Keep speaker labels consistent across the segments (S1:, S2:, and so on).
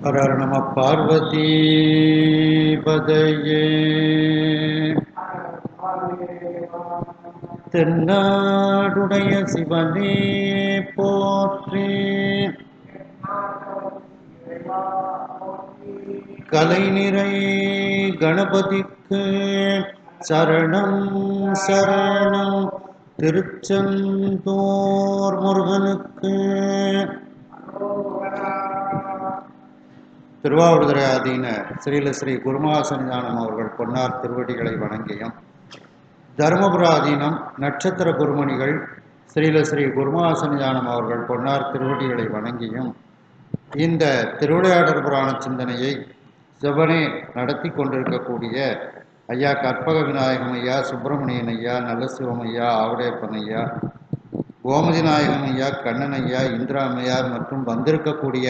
S1: ஹர நம பார்வதி பதையே. தென்னாடுடைய சிவனே போற்றி. கலைநிறை கணபதிக்கு சரணம் சரணம். திருச்செந்தூர் முருகனுக்கு. திருவாவடுதுறை ஆதீன ஸ்ரீல ஸ்ரீ குருமாசன்ஞானம் அவர்கள் பொன்னார் திருவடிகளை வணங்கியும், தருமபுர ஆதீனம் நட்சத்திர குருமணிகள் ஸ்ரீல ஸ்ரீ குருமாசன்ஞானம் அவர்கள் பொன்னார் திருவடிகளை வணங்கியும், இந்த திருவிளையாடல் புராண சிந்தனையை செவனே நடத்தி கொண்டிருக்கக்கூடிய ஐயா கற்பக விநாயகம் ஐயா, சுப்பிரமணியன் ஐயா, நல்லசிவம் ஐயா, ஆவுடையப்பன் ஐயா, கோமதி நாயகம் ஐயா, கண்ணன் ஐயா, இந்திரா அம்மையார் மற்றும் வந்திருக்கக்கூடிய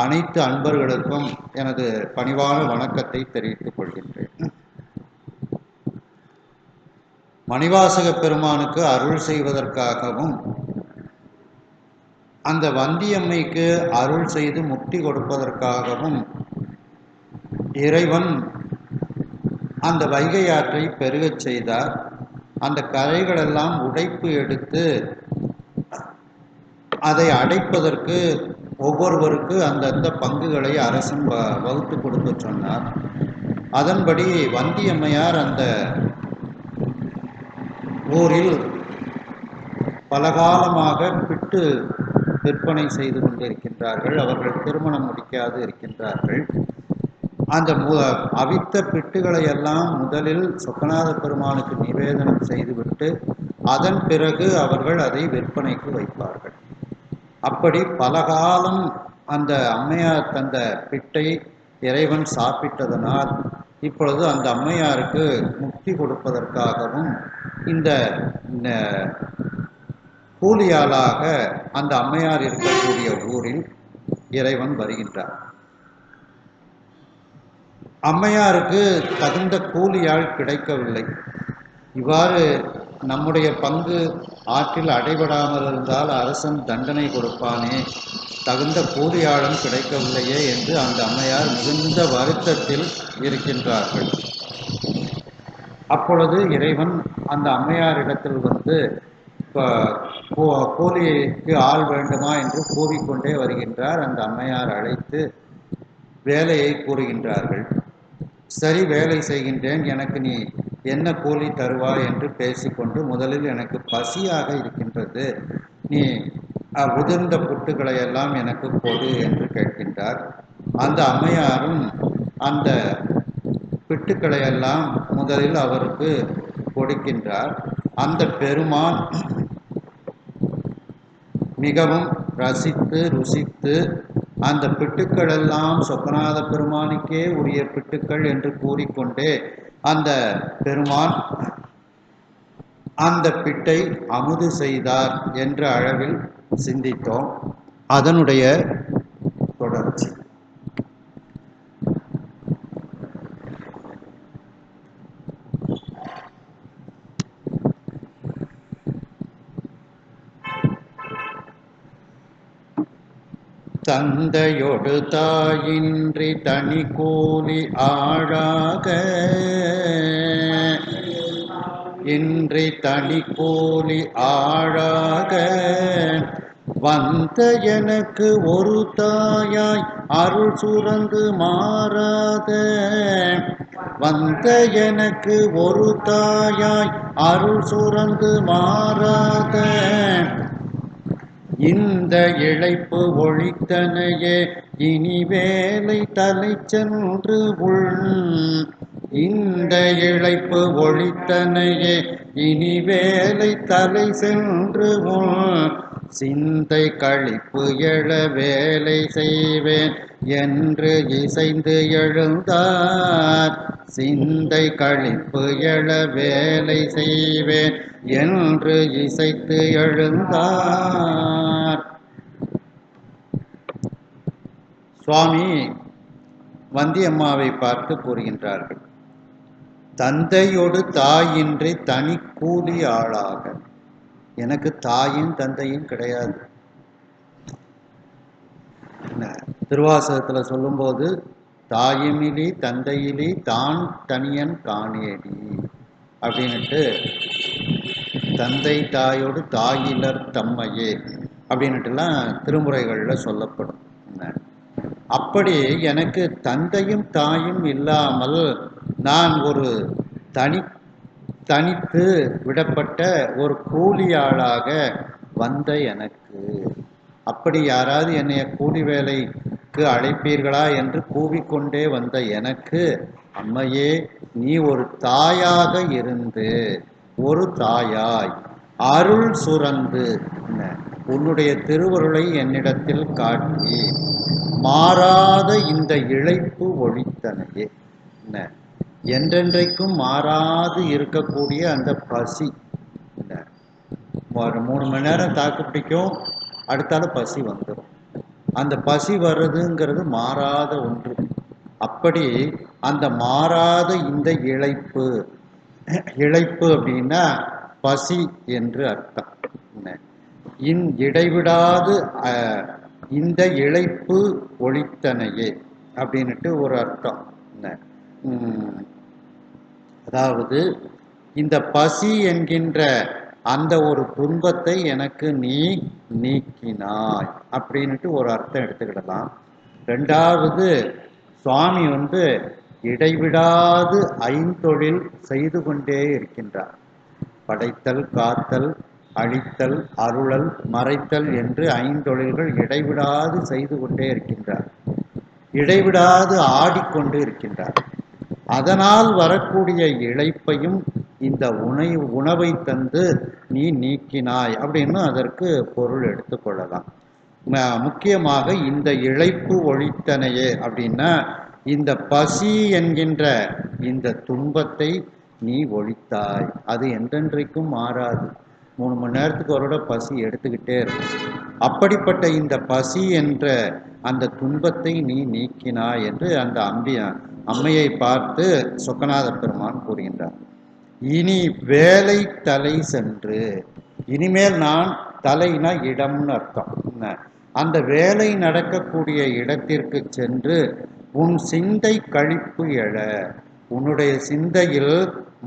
S1: அனைத்து அன்பர்களுக்கும் எனது பணிவான வணக்கத்தை தெரிவித்துக் கொள்கின்றேன். மணிவாசக பெருமானுக்கு அருள் செய்வதற்காகவும் அந்த வந்தியம்மைக்கு அருள் செய்து முக்தி கொடுப்பதற்காகவும் இறைவன் அந்த வைகை ஆற்றை பெருகச் செய்தார். அந்த கரைகளெல்லாம் உடைப்பு எடுத்து அதை அடைப்பதற்கு ஒவ்வொருவருக்கு அந்தந்த பங்குகளை அரசன் வகுத்து கொடுக்க சொன்னார். அதன்படி வந்தியம்மையார் அந்த ஊரில் பலகாலமாக பிட்டு விற்பனை செய்து கொண்டிருக்கின்றார்கள். அவர்கள் திருமணம் முடிக்காது இருக்கின்றார்கள். அந்த அவித்த பிட்டுகளை எல்லாம் முதலில் சொக்கநாத பெருமானுக்கு நிவேதனம் செய்துவிட்டு அதன் பிறகு அவர்கள் அதை விற்பனைக்கு வைப்பார்கள். அப்படி பலகாலம் அந்த அம்மையார் தந்த பிட்டை இறைவன் சாப்பிட்டதனால் இப்பொழுது அந்த அம்மையாருக்கு முக்தி கொடுப்பதற்காகவும் இந்த கூலியாளாக அந்த அம்மையார் இருக்கக்கூடிய ஊரில் இறைவன் வருகின்றார். அம்மையாருக்கு தகுந்த கூலியாள் கிடைக்கவில்லை. இவ்வாறு நம்முடைய பங்கு ஆற்றில் அடைபடாமல் இருந்தால் அரசன் தண்டனை கொடுப்பானே, தகுந்த கூலியாளும் கிடைக்கவில்லையே என்று அந்த அம்மையார் மிகுந்த வருத்தத்தில் இருக்கின்றார்கள். அப்பொழுது இறைவன் அந்த அம்மையாரிடத்தில் வந்து கூலிக்கு ஆள் வேண்டுமா என்று கூவிக்கொண்டே வருகின்றார். அந்த அம்மையார் அழைத்து வேலையை கூறுகின்றார்கள். சரி, வேலை செய்கின்றேன், எனக்கு நீ என்ன கூலி தருவாய் என்று பேசிக்கொண்டு, முதலில் எனக்கு பசியாக இருக்கின்றது, நீ உதிர்ந்த புட்டுகளை எல்லாம் எனக்கு கொடு என்று கேட்கின்றார். அந்த அம்மையாரும் அந்த பிட்டுக்களை எல்லாம் முதலில் அவருக்கு கொடுக்கின்றார். அந்த பெருமான் மிகவும் ரசித்து ருசித்து அந்த பிட்டுக்கள் எல்லாம் சொக்கநாத பெருமானுக்கே உரிய பிட்டுக்கள் என்று கூறிக்கொண்டே அந்த பெருமான் அந்த பிட்டை அமுது செய்தார் என்ற அளவில் சிந்தித்தோம். அதனுடைய தொடர்ச்சி தந்தையொடு தாயின்றி தனி கூலி ஆழாக இன்றி தனி கூலி ஆழாக வந்த எனக்கு ஒரு தாயாய் அருள் சுரந்து மாறாத, வந்த எனக்கு ஒரு தாயாய் அருள் சுரந்து மாறாத இந்த இழைப்பு ஒழித்தனையே இனி வேலை தலை சென்று உள், இந்த இழைப்பு ஒழித்தனையே இனி வேலை தலை சென்று உள், சிந்தை கழிப்பு எழ வேலை செய்வேன் என்று இசைந்து எழுந்தார். சிந்தை கழிப்பு எழ வேலை செய்வேன் என்று இசைத்து எழுந்தார். சுவாமி வந்தியம்மாவை பார்த்து கூறுகின்றார்கள், தந்தையோடு தாயின்றி தனி கூலி ஆளாக. எனக்கு தாயும் தந்தையும் கிடையாது. திருவாசகத்தில் சொல்லும்போது தாயுமிலி தந்தையிலி தான் தனியன் காணேடி அப்படின்ட்டு, தந்தை தாயோடு தாயிலர் தம்மையே அப்படின்ட்டுலாம் திருமுறைகளில் சொல்லப்படும். அப்படி எனக்கு தந்தையும் தாயும் இல்லாமல் நான் ஒரு தனித்து விடப்பட்ட ஒரு கூலியாளாக வந்த எனக்கு, அப்படி யாராவது என்னைய கூலி வேலைக்கு அழைப்பீர்களா என்று கூவிக்கொண்டே வந்த எனக்கு, அம்மையே நீ ஒரு தாயாக இருந்து, ஒரு தாயாய் அருள் சுரந்து உன்னுடைய திருவருளை என்னிடத்தில் காட்டி மாறாத இந்த இழைப்பு ஒழித்தனையே, என்றென்றைக்கும் மாறாது இருக்கக்கூடிய அந்த பசி, ஒரு 3 மணி நேரம் தாக்கு பிடிக்கும், அடுத்தால பசி வந்துடும். அந்த பசி வர்றதுங்கிறது மாறாத ஒன்று. அப்படி அந்த மாறாத இந்த இழைப்பு அப்படின்னா பசி என்று அர்த்தம். இடைவிடாது இந்த இழைப்பு ஒழித்தனையே அப்படின்ட்டு ஒரு அர்த்தம். அதாவது இந்த பசி என்கின்ற அந்த ஒரு துன்பத்தை எனக்கு நீ நீக்கினாய் அப்படின்ட்டு ஒரு அர்த்தம் எடுத்துக்கிடலாம். ரெண்டாவது, சுவாமி இடைவிடாது ஐந்தொழில் செய்து கொண்டே இருக்கின்றார். படைத்தல், காத்தல், அழித்தல், அருளல், மறைத்தல் என்று 5 தொழில்கள் இடைவிடாது செய்து கொண்டே இருக்கின்றார். இடைவிடாது ஆடிக்கொண்டு இருக்கின்றார். அதனால் வரக்கூடிய இழைப்பையும் இந்த உணவை தந்து நீ நீக்கினாய் அப்படின்னு அதற்கு பொருள் எடுத்துக்கொள்ளலாம். முக்கியமாக இந்த இழைப்பு ஒழித்தனையே அப்படின்னா இந்த பசி என்கின்ற இந்த துன்பத்தை நீ ஒழித்தாய். அது என்றென்றைக்கும் மாறாது. 3 மணி நேரத்துக்கு ஒரு பசி எடுத்துக்கிட்டே இருக்கும். அப்படிப்பட்ட இந்த பசி என்ற அந்த துன்பத்தை நீ நீக்கினாய் என்று அந்த அம்மையை பார்த்து சொக்கநாத பெருமான் கூறுகின்றார். இனி வேலை தலை சென்று, இனிமேல் நான், தலைனா இடம்னு அர்த்தம், அந்த வேலை நடக்கக்கூடிய இடத்திற்கு சென்று உன் சிந்தை கழிப்பு எழ, உன்னுடைய சிந்தையில்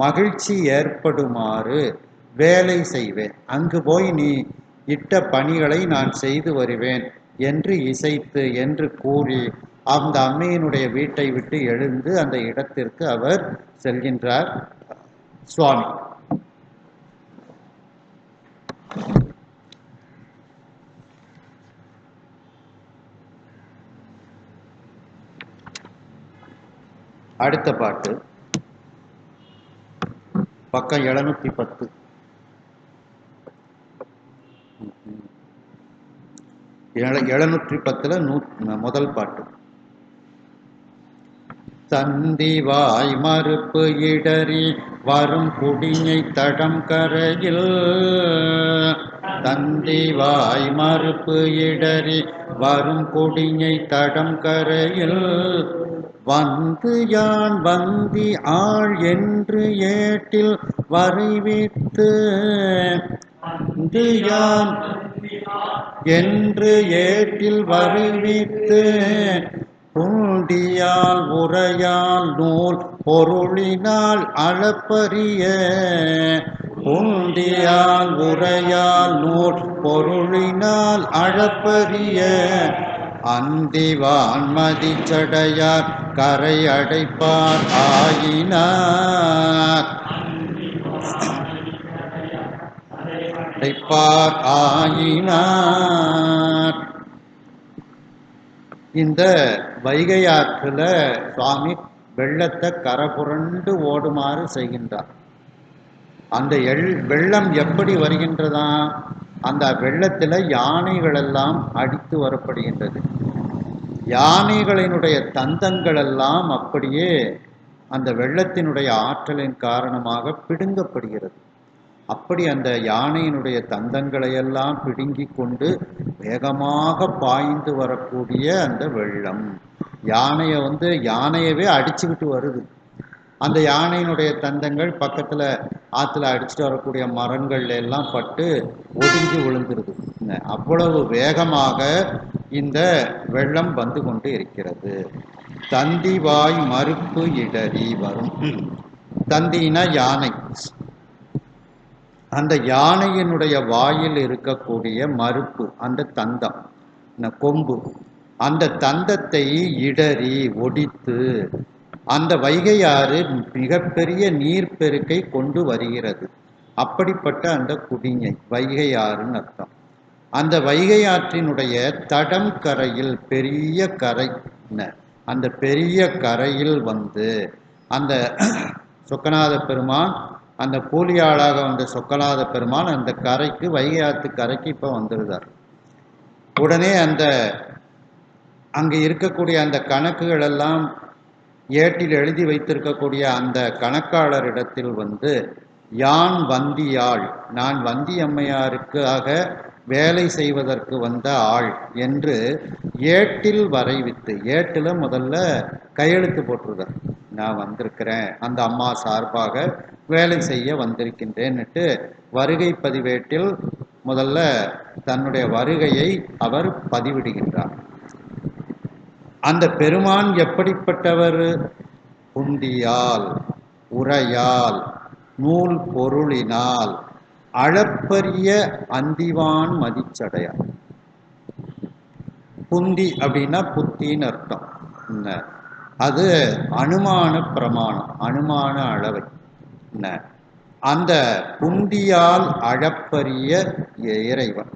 S1: மகிழ்ச்சி ஏற்படுமாறு வேலை செய்வேன். அங்கு போய் நீ இட்ட பணிகளை நான் செய்து வருவேன் என்று இசைத்து என்று கூறி அந்த அம்மையினுடைய வீட்டை விட்டு எழுந்து அந்த இடத்திற்கு அவர் செல்கின்றார் சுவாமி. அடுத்த பாட்டு பக்கம் 710. முதல் பாட்டு. தந்திவாய் மறுப்பு இடறி வரும் குடிஞை தடம் கரையில், தந்திவாய் மறுப்பு இடறி வரும் குடிஞை தடம் கரையில் வந்து யான் வந்தி ஆள் என்று ஏட்டில் வரைவித்து, வந்து யான் என்று ஏட்டில் வரைவித்து பூண்டியால் உரையால் நூல் பொருளினால் அளப்பரிய, பூண்டியால் உரையால் நூல் பொருளினால் அளப்பரிய அந்திவான் மதிச்சடையார் கரை அடைப்பார் ஆயினார், அடைப்பார் ஆயினார். இந்த வைகை ஆற்றுல சுவாமி வெள்ளத்தை கரை புரண்டு ஓடுமாறு செய்கின்றார். அந்த வெள்ளம் எப்படி வருகின்றதா? அந்த வெள்ளத்தில் யானைகள் எல்லாம் அடித்து வரப்படுகின்றது. யானைகளினுடைய தந்தங்கள் எல்லாம் அப்படியே அந்த வெள்ளத்தினுடைய ஆற்றலின் காரணமாக பிடுங்கப்படுகிறது. அப்படி அந்த யானையினுடைய தந்தங்களை எல்லாம் பிடுங்கி கொண்டு வேகமாக பாய்ந்து வரக்கூடிய அந்த வெள்ளம் யானையவே அடிச்சுக்கிட்டு வருது. அந்த யானையினுடைய தந்தங்கள் பக்கத்தில் ஆற்றுல அடிச்சுட்டு வரக்கூடிய மரங்கள்ல எல்லாம் பட்டு ஒதுங்கி விழுந்துருது. அவ்வளவு வேகமாக இந்த வெள்ளம் வந்து கொண்டு இருக்கிறது. தந்திவாய் மறுப்பு இடறி வரும். தந்தினா யானை. அந்த யானையினுடைய வாயில் இருக்கக்கூடிய மறுப்பு, அந்த தந்தம், கொம்பு, அந்த தந்தத்தை இடறி ஒடித்து அந்த வைகையாறு மிகப்பெரிய நீர்ப்பெருக்கை கொண்டு வருகிறது. அப்படிப்பட்ட அந்த குடிஞை வைகையாறுன்னு அர்த்தம். அந்த வைகை ஆற்றினுடைய தடம் கரையில், பெரிய கரை, அந்த பெரிய கரையில் வந்து அந்த சொக்கநாத பெருமான், அந்த கூலியாளாக வந்த சொக்கநாத பெருமான் அந்த கரைக்கு, வைகை ஆற்று கரைக்கு இப்போ வந்துருந்தார். உடனே அந்த அங்கே இருக்கக்கூடிய அந்த கணக்குகள் எல்லாம் ஏட்டில் எழுதி வைத்திருக்கக்கூடிய அந்த கணக்காளரிடத்தில் வந்து, யான் வந்தியாள், நான் வந்தி அம்மையாருக்காக வேலை செய்வதற்கு வந்த ஆள் என்று ஏட்டில் வரைவித்து, ஏட்டில் முதல்ல கையெழுத்து போட்டுருதார். நான் வந்திருக்கிறேன், அந்த அம்மா சார்பாக வேலை செய்ய வந்திருக்கின்றேன்னுட்டு வருகை பதிவேட்டில் முதல்ல தன்னுடைய வருகையை அவர் பதிவிடுகின்றார். அந்த பெருமான் எப்படிப்பட்டவர்? புந்தியால், உரையால், நூல் பொருளினால் அளப்பரிய அந்திவான் மதிச்சடையார். புந்தி அப்படின்னா புத்தின்னு அர்த்தம். அது அனுமான பிரமாணம், அனுமான அளவை. அந்த புந்தியால் அளப்பரிய இறைவன்.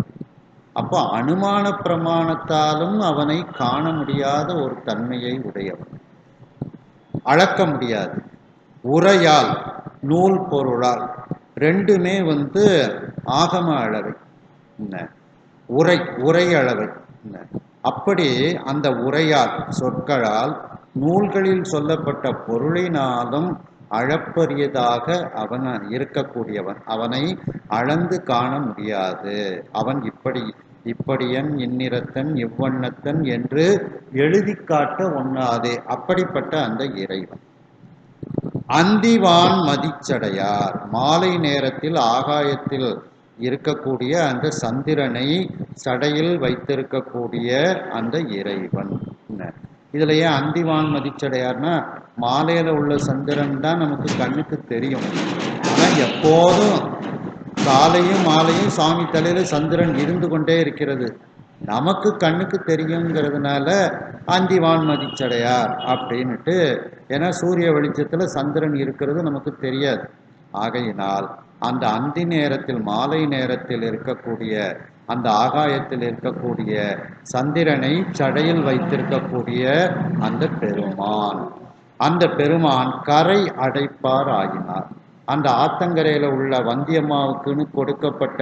S1: அப்போ அனுமான பிரமாணத்தாலும் அவனை காண முடியாத ஒரு தன்மையை உடையவன், அளக்க முடியாது. உரையால், நூல் பொருளால், ரெண்டுமே வந்து ஆகம அளவை, உரை அளவை. அப்படி அந்த உரையால், சொற்களால், நூல்களில் சொல்லப்பட்ட பொருளினாலும் அளப்பரியதாக அவன் இருக்கக்கூடியவன். அவனை அளந்து காண முடியாது. அவன் இப்படியன், இந்நிறத்தன், இவ்வண்ணத்தன் என்று எழுதி காட்ட ஒண்ணாதே. அப்படிப்பட்ட அந்த இறைவன் அந்திவான் மதிச்சடையார். மாலை நேரத்தில் ஆகாயத்தில் இருக்கக்கூடிய அந்த சந்திரனை சடையில் வைத்திருக்கக்கூடிய அந்த இறைவன். இதுல ஏன் அந்திவான் மதிச்சடையார்னா, மாலையில உள்ள சந்திரன் தான் நமக்கு கண்ணுக்கு தெரியும். ஆனா எப்போதும் காலையும் மாலையும் சுவாமி தலையில சந்திரன் இருந்து கொண்டே இருக்கிறது, நமக்கு கண்ணுக்கு தெரியுங்கிறதுனால அந்திவான் மதிச்சடையார் அப்படின்னுட்டு. ஏன்னா சூரிய வெளிச்சத்துல சந்திரன் இருக்கிறது நமக்கு தெரியாது. ஆகையினால் அந்த அந்தி நேரத்தில், மாலை நேரத்தில் இருக்கக்கூடிய அந்த ஆகாயத்தில் இருக்கக்கூடிய சந்திரனை சடையில் வைத்திருக்கக்கூடிய அந்த பெருமான், அந்த பெருமான் கரை அடைப்பார் ஆகினார். அந்த ஆத்தங்கரையில உள்ள வந்தியம்மாவுக்குன்னு கொடுக்கப்பட்ட,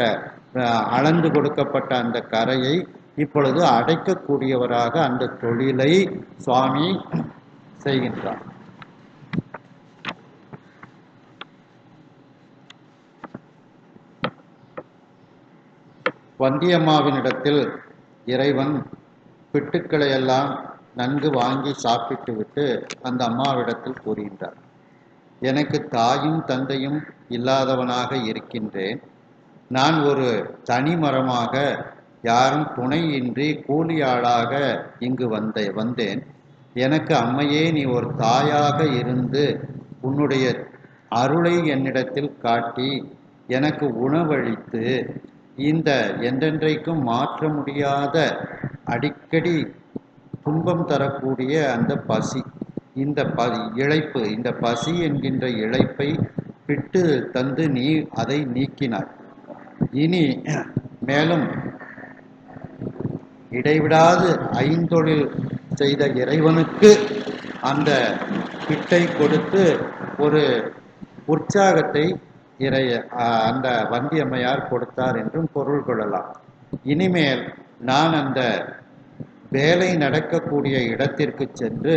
S1: அளந்து கொடுக்கப்பட்ட அந்த கரையை இப்பொழுது அடைக்கக்கூடியவராக அந்த தொழிலை சுவாமி செய்கின்றார். வந்தியம்மாவினிடத்தில் இறைவன் பிட்டுக்களை எல்லாம் நன்கு வாங்கி சாப்பிட்டு விட்டு அந்த அம்மாவிடத்தில் கூறுகின்றார், எனக்கு தாயும் தந்தையும் இல்லாதவனாக இருக்கின்றேன். நான் ஒரு தனி மரமாக, யாரும் துணையின்றி கூலியாளாக இங்கு வந்தேன். எனக்கு அம்மையே நீ ஒரு தாயாக இருந்து உன்னுடைய அருளை என்னிடத்தில் காட்டி எனக்கு உணவளித்து இந்த என்றென்றைக்கும் மாற்ற முடியாத அடிக்கடி துன்பம் தரக்கூடிய அந்த பசி, இந்த இழைப்பு, இந்த பசி என்கின்ற இழைப்பை பிட்டு தந்து நீ அதை நீக்கினாய். இனி மேலும் இடைவிடாது ஐந்தொழில் செய்த இறைவனுக்கு அந்த பிட்டை கொடுத்து ஒரு உற்சாகத்தை அந்த வந்தியம்மையார் கொடுத்தார் என்றும் பொருள் கொள்ளலாம். இனிமேல் நான் அந்த வேலை நடக்கக்கூடிய இடத்திற்கு சென்று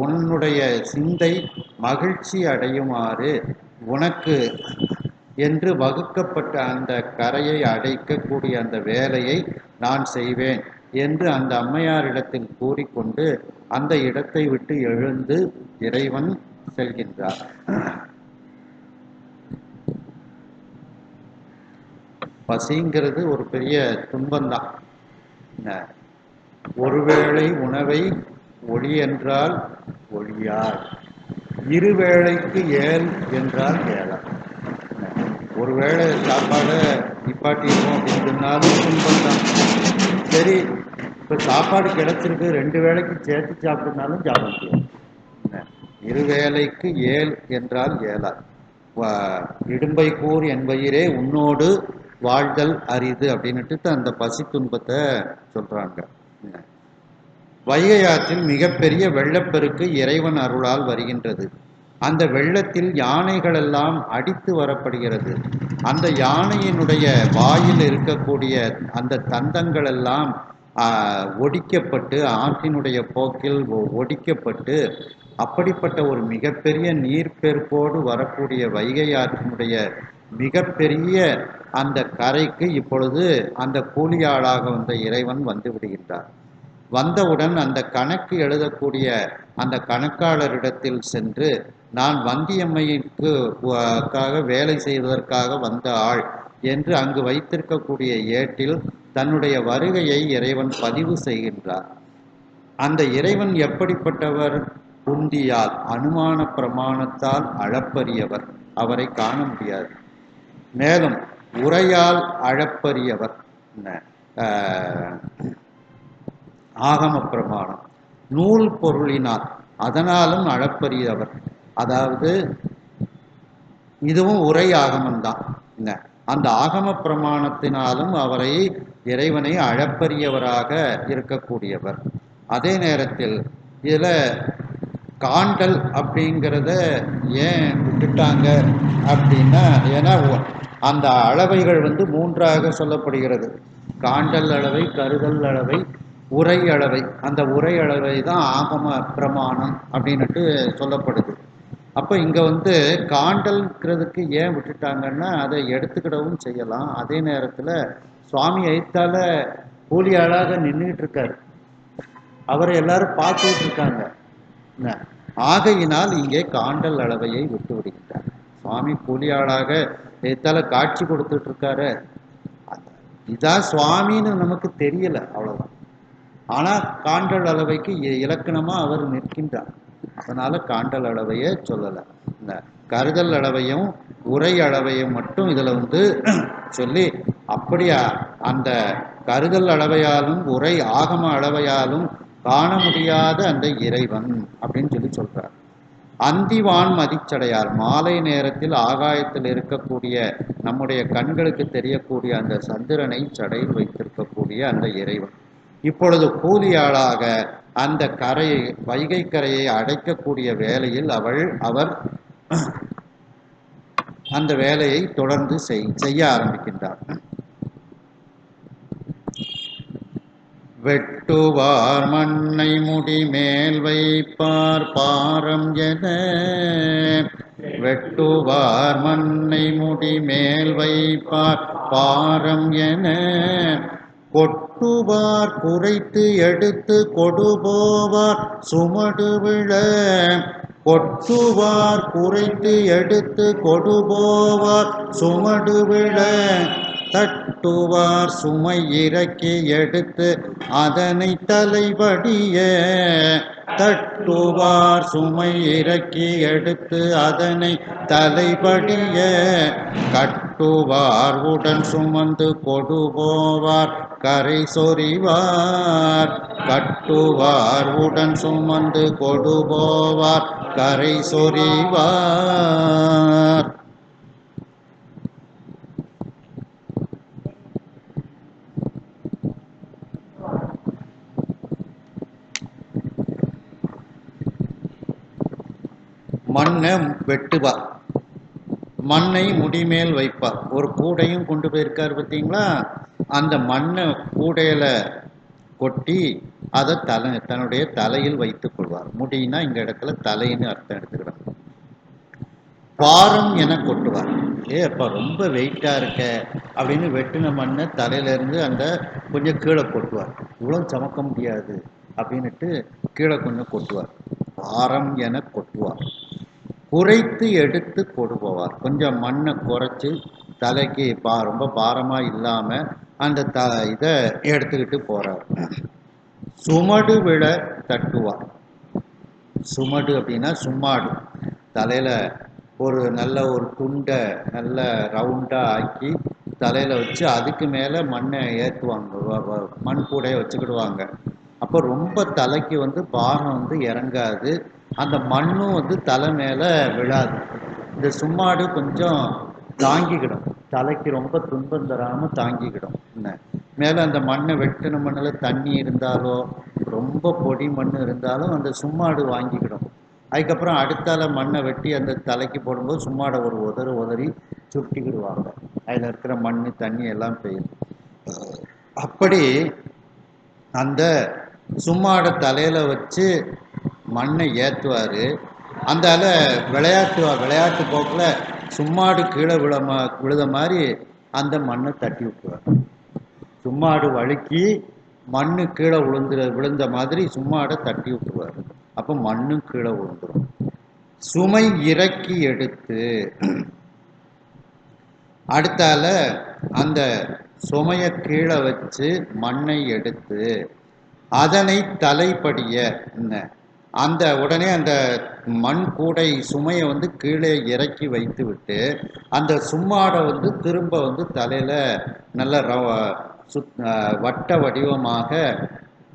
S1: உன்னுடைய சிந்தை மகிழ்ச்சி அடையுமாறு உனக்கு என்று வகுக்கப்பட்ட அந்த கரையை அடைக்கக்கூடிய அந்த வேலையை நான் செய்வேன் என்று அந்த அம்மையாரிடத்தில் கூறிக்கொண்டு அந்த இடத்தை விட்டு எழுந்து இறைவன் செல்கின்றார். பசிங்கிறது ஒரு பெரிய துன்பம்தான். ஒருவேளை உணவை ஒளி என்றால் ஒளியார், இருவேளைக்கு ஏல் என்றால் ஏழார். ஒருவேளை சாப்பாடை நிப்பாட்டிடுவோம் அப்படின்னு சொன்னாலும் துன்பம் தான். சரி, இப்போ சாப்பாடு கிடைச்சிருக்கு, 2 வேளைக்கு சேர்த்து சாப்பிட்டனாலும் சாப்பிட முடியும். இருவேளைக்கு ஏல் என்றால் ஏழார். இடும்பை கூர் என்பயிரே உன்னோடு வாழ்தல் அரிது அப்படின்னுட்டு அந்த பசி துன்பத்தை சொல்றாங்க. வைகை ஆற்றில் மிகப்பெரிய வெள்ளப்பெருக்கு இறைவன் அருளால் வருகின்றது. அந்த வெள்ளத்தில் யானைகள் எல்லாம் அடித்து வரப்படுகிறது. அந்த யானையினுடைய வாயில் இருக்கக்கூடிய அந்த தந்தங்கள் எல்லாம் ஒடிக்கப்பட்டு ஆற்றினுடைய போக்கில் ஒடிக்கப்பட்டு, அப்படிப்பட்ட ஒரு மிகப்பெரிய நீர்ப்பெருக்கோடு வரக்கூடிய வைகை ஆற்றினுடைய மிகப்பெரிய அந்த கரைக்கு இப்பொழுது அந்த கூலியாளாக வந்த இறைவன் வந்து விடுகின்றார். வந்தவுடன் அந்த கணக்கு எழுதக்கூடிய அந்த கணக்காளரிடத்தில் சென்று, நான் வந்தியம்மைக்காக வேலை செய்வதற்காக வந்த ஆள் என்று அங்கு வைத்திருக்கக்கூடிய ஏட்டில் தன்னுடைய வருகையை இறைவன் பதிவு செய்கின்றார். அந்த இறைவன் எப்படிப்பட்டவர்? புந்தியால், அனுமான பிரமாணத்தால் அளப்பரியவர், அவரை காண முடியாது. மேலும் உரையால் அளப்பரியவர், ஆகம பிரமாணம், நூல் பொருளினால் அதனாலும் அளப்பரியவர். அதாவது இதுவும் உரை ஆகமம்தான். அந்த ஆகம பிரமாணத்தினாலும் அவரை இறைவனை அளப்பரியவராக இருக்கக்கூடியவர். அதே நேரத்தில் இதில் காண்டல் அப்படிங்கிறத ஏன் விட்டுட்டாங்க அப்படின்னா, ஏன்னா அந்த அளவைகள் 3ஆக சொல்லப்படுகிறது. காண்டல் அளவை, கருதல் அளவை, உரை அளவை. அந்த உரை அளவை தான் ஆகம பிரமாணம் அப்படின்னுட்டு சொல்லப்படுது. அப்போ இங்கே காண்டல்ங்கிறதுக்கு ஏன் விட்டுட்டாங்கன்னா, அதை எடுத்துக்கிடவும் செய்யலாம். அதே நேரத்தில் சுவாமி ஐத்தால கூலி ஆளாக நின்றுட்டு இருக்காரு, அவரை எல்லாரும் பார்த்துட்டு இருக்காங்க. ஆகையினால் இங்கே காண்டல் அளவையை விட்டு விடுகின்றார். சுவாமி கூலியாளாக ஐத்தால காட்சி கொடுத்துட்டு இருக்காரு, இதான் சுவாமின்னு நமக்கு தெரியல, அவ்வளவுதான். ஆனா காண்டல் அளவைக்கு இலக்கணமா அவர் நிற்கின்றார். அதனால காண்டல் அளவையே சொல்லல. இந்த கருதல் அளவையும் உரை அளவையும் மட்டும் இதுல சொல்லி, அப்படியா அந்த கருதல் அளவையாலும் உரை ஆகம அளவையாலும் காண முடியாத அந்த இறைவன் அப்படின்னு சொல்றார். அந்திவான் மதிச்சடையார், மாலை நேரத்தில் ஆகாயத்தில் இருக்கக்கூடிய நம்முடைய கண்களுக்கு தெரியக்கூடிய அந்த சந்திரனை சடையில் வைத்திருக்கக்கூடிய அந்த இறைவன் இப்பொழுது கூலியாளாக அந்த கரையை, வைகை கரையை அடைக்கக்கூடிய வேலையில் அவர் அந்த வேலையை தொடர்ந்து செய்ய ஆரம்பிக்கின்றார். வெட்டுவார் மண்ணை முடி மேல் வைப்பார் பாரம் என, வெட்டுவார் மண்ணை முடி மேல் வைப்பார் பாரம் என, கொட்டுவார் குறைத்து எடுத்து கொடுபோவார் சுமடு விழ, கொட்டுவார் குறைத்து எடுத்து கொடுபோவார் சுமடு விழ, தட்டுவார் சுமை இறக்கி எடுத்து அதனை தலைவடிய, தட்டுவார் சுமை இறக்கி எடுத்து அதனை தலைவடிய, கட்டுவார் உடன் சுமந்து கொடுபோவார் கரை சொறிவார், கட்டுவார் உடன் சுமந்து கொடுபோவார் கரை சொறிவார். மண்ணை வெட்டுவார், மண்ணை முடிமேல் வைப்பார். ஒரு கூடையும் கொண்டு போயிருக்கார் பார்த்தீங்களா, அந்த மண்ணை கூடையில கொட்டி அதை தன்னுடைய தலையில் வைத்துக் கொள்வார். முடினா இந்த இடத்துல தலைன்னு அர்த்தம் எடுத்துக்கிறாங்க. பாரம் என கொட்டுவார். அப்ப ரொம்ப வெயிட்டா இருக்க அப்படின்னு வெட்டின மண்ணை தலையில அந்த கொஞ்சம் கீழே கொட்டுவார். இவ்வளவு சமக்க முடியாது அப்படின்னுட்டு கீழே கொஞ்சம் கொட்டுவார். பாரம் என கொட்டுவார். குறைத்து எடுத்து கொடுபோவார், கொஞ்சம் மண்ணை குறைச்சி தலைக்கு ரொம்ப பாரமா இல்லாம அந்த இதை எடுத்துக்கிட்டு போறார். சுமடு விழ தட்டுவார். சுமடு அப்படின்னா சும்மாடு. தலையில் ஒரு நல்ல ஒரு துண்டை நல்ல ரவுண்டாக ஆக்கி தலையில் வச்சு அதுக்கு மேலே மண்ணை ஏற்றுவாங்க, மண் கூடையை வச்சுக்கிடுவாங்க. அப்போ ரொம்ப தலைக்கு பாரம் இறங்காது, அந்த மண்ணும் தலை மேலே விழாது. இந்த சும்மாடு கொஞ்சம் தாங்கிக்கிடும், தலைக்கு ரொம்ப துன்பம் தராமல் தாங்கிக்கிடும். என்ன மேலே அந்த மண்ணை வெட்டின மண்ணில் தண்ணி இருந்தாலோ ரொம்ப பொடி மண் இருந்தாலும் அந்த சும்மாடு வாங்கிக்கிடும். அதுக்கப்புறம் அடுத்தால மண்ணை வெட்டி அந்த தலைக்கு போடும்போது சும்மாடை ஒரு உதறி சுட்டிக்கிடுவாங்க, அதில் இருக்கிற மண் தண்ணி எல்லாம் பெய்யும். அப்படி அந்த சும்மாடை தலையில் வச்சு மண்ணை ஏற்றுவார். அந்த விளையாட்டு போக்கில் சும்மாடு கீழே விழுத மாதிரி அந்த மண்ணை தட்டி விட்டுவார். சும்மாடு வழுக்கி மண்ணு கீழே விழுந்த மாதிரி சும்மாடை தட்டி விட்டுருவார். அப்போ மண்ணும் கீழே விழுந்துடும். சுமை இறக்கி எடுத்து அடுத்தால அந்த சுமையை கீழே வச்சு மண்ணை எடுத்து அதனை தலைப்படிய அந்த உடனே அந்த மண் கூடை சுமையை கீழே இறக்கி வைத்து விட்டு அந்த சும்மாடை திரும்ப தலையில் நல்ல வட்ட வடிவமாக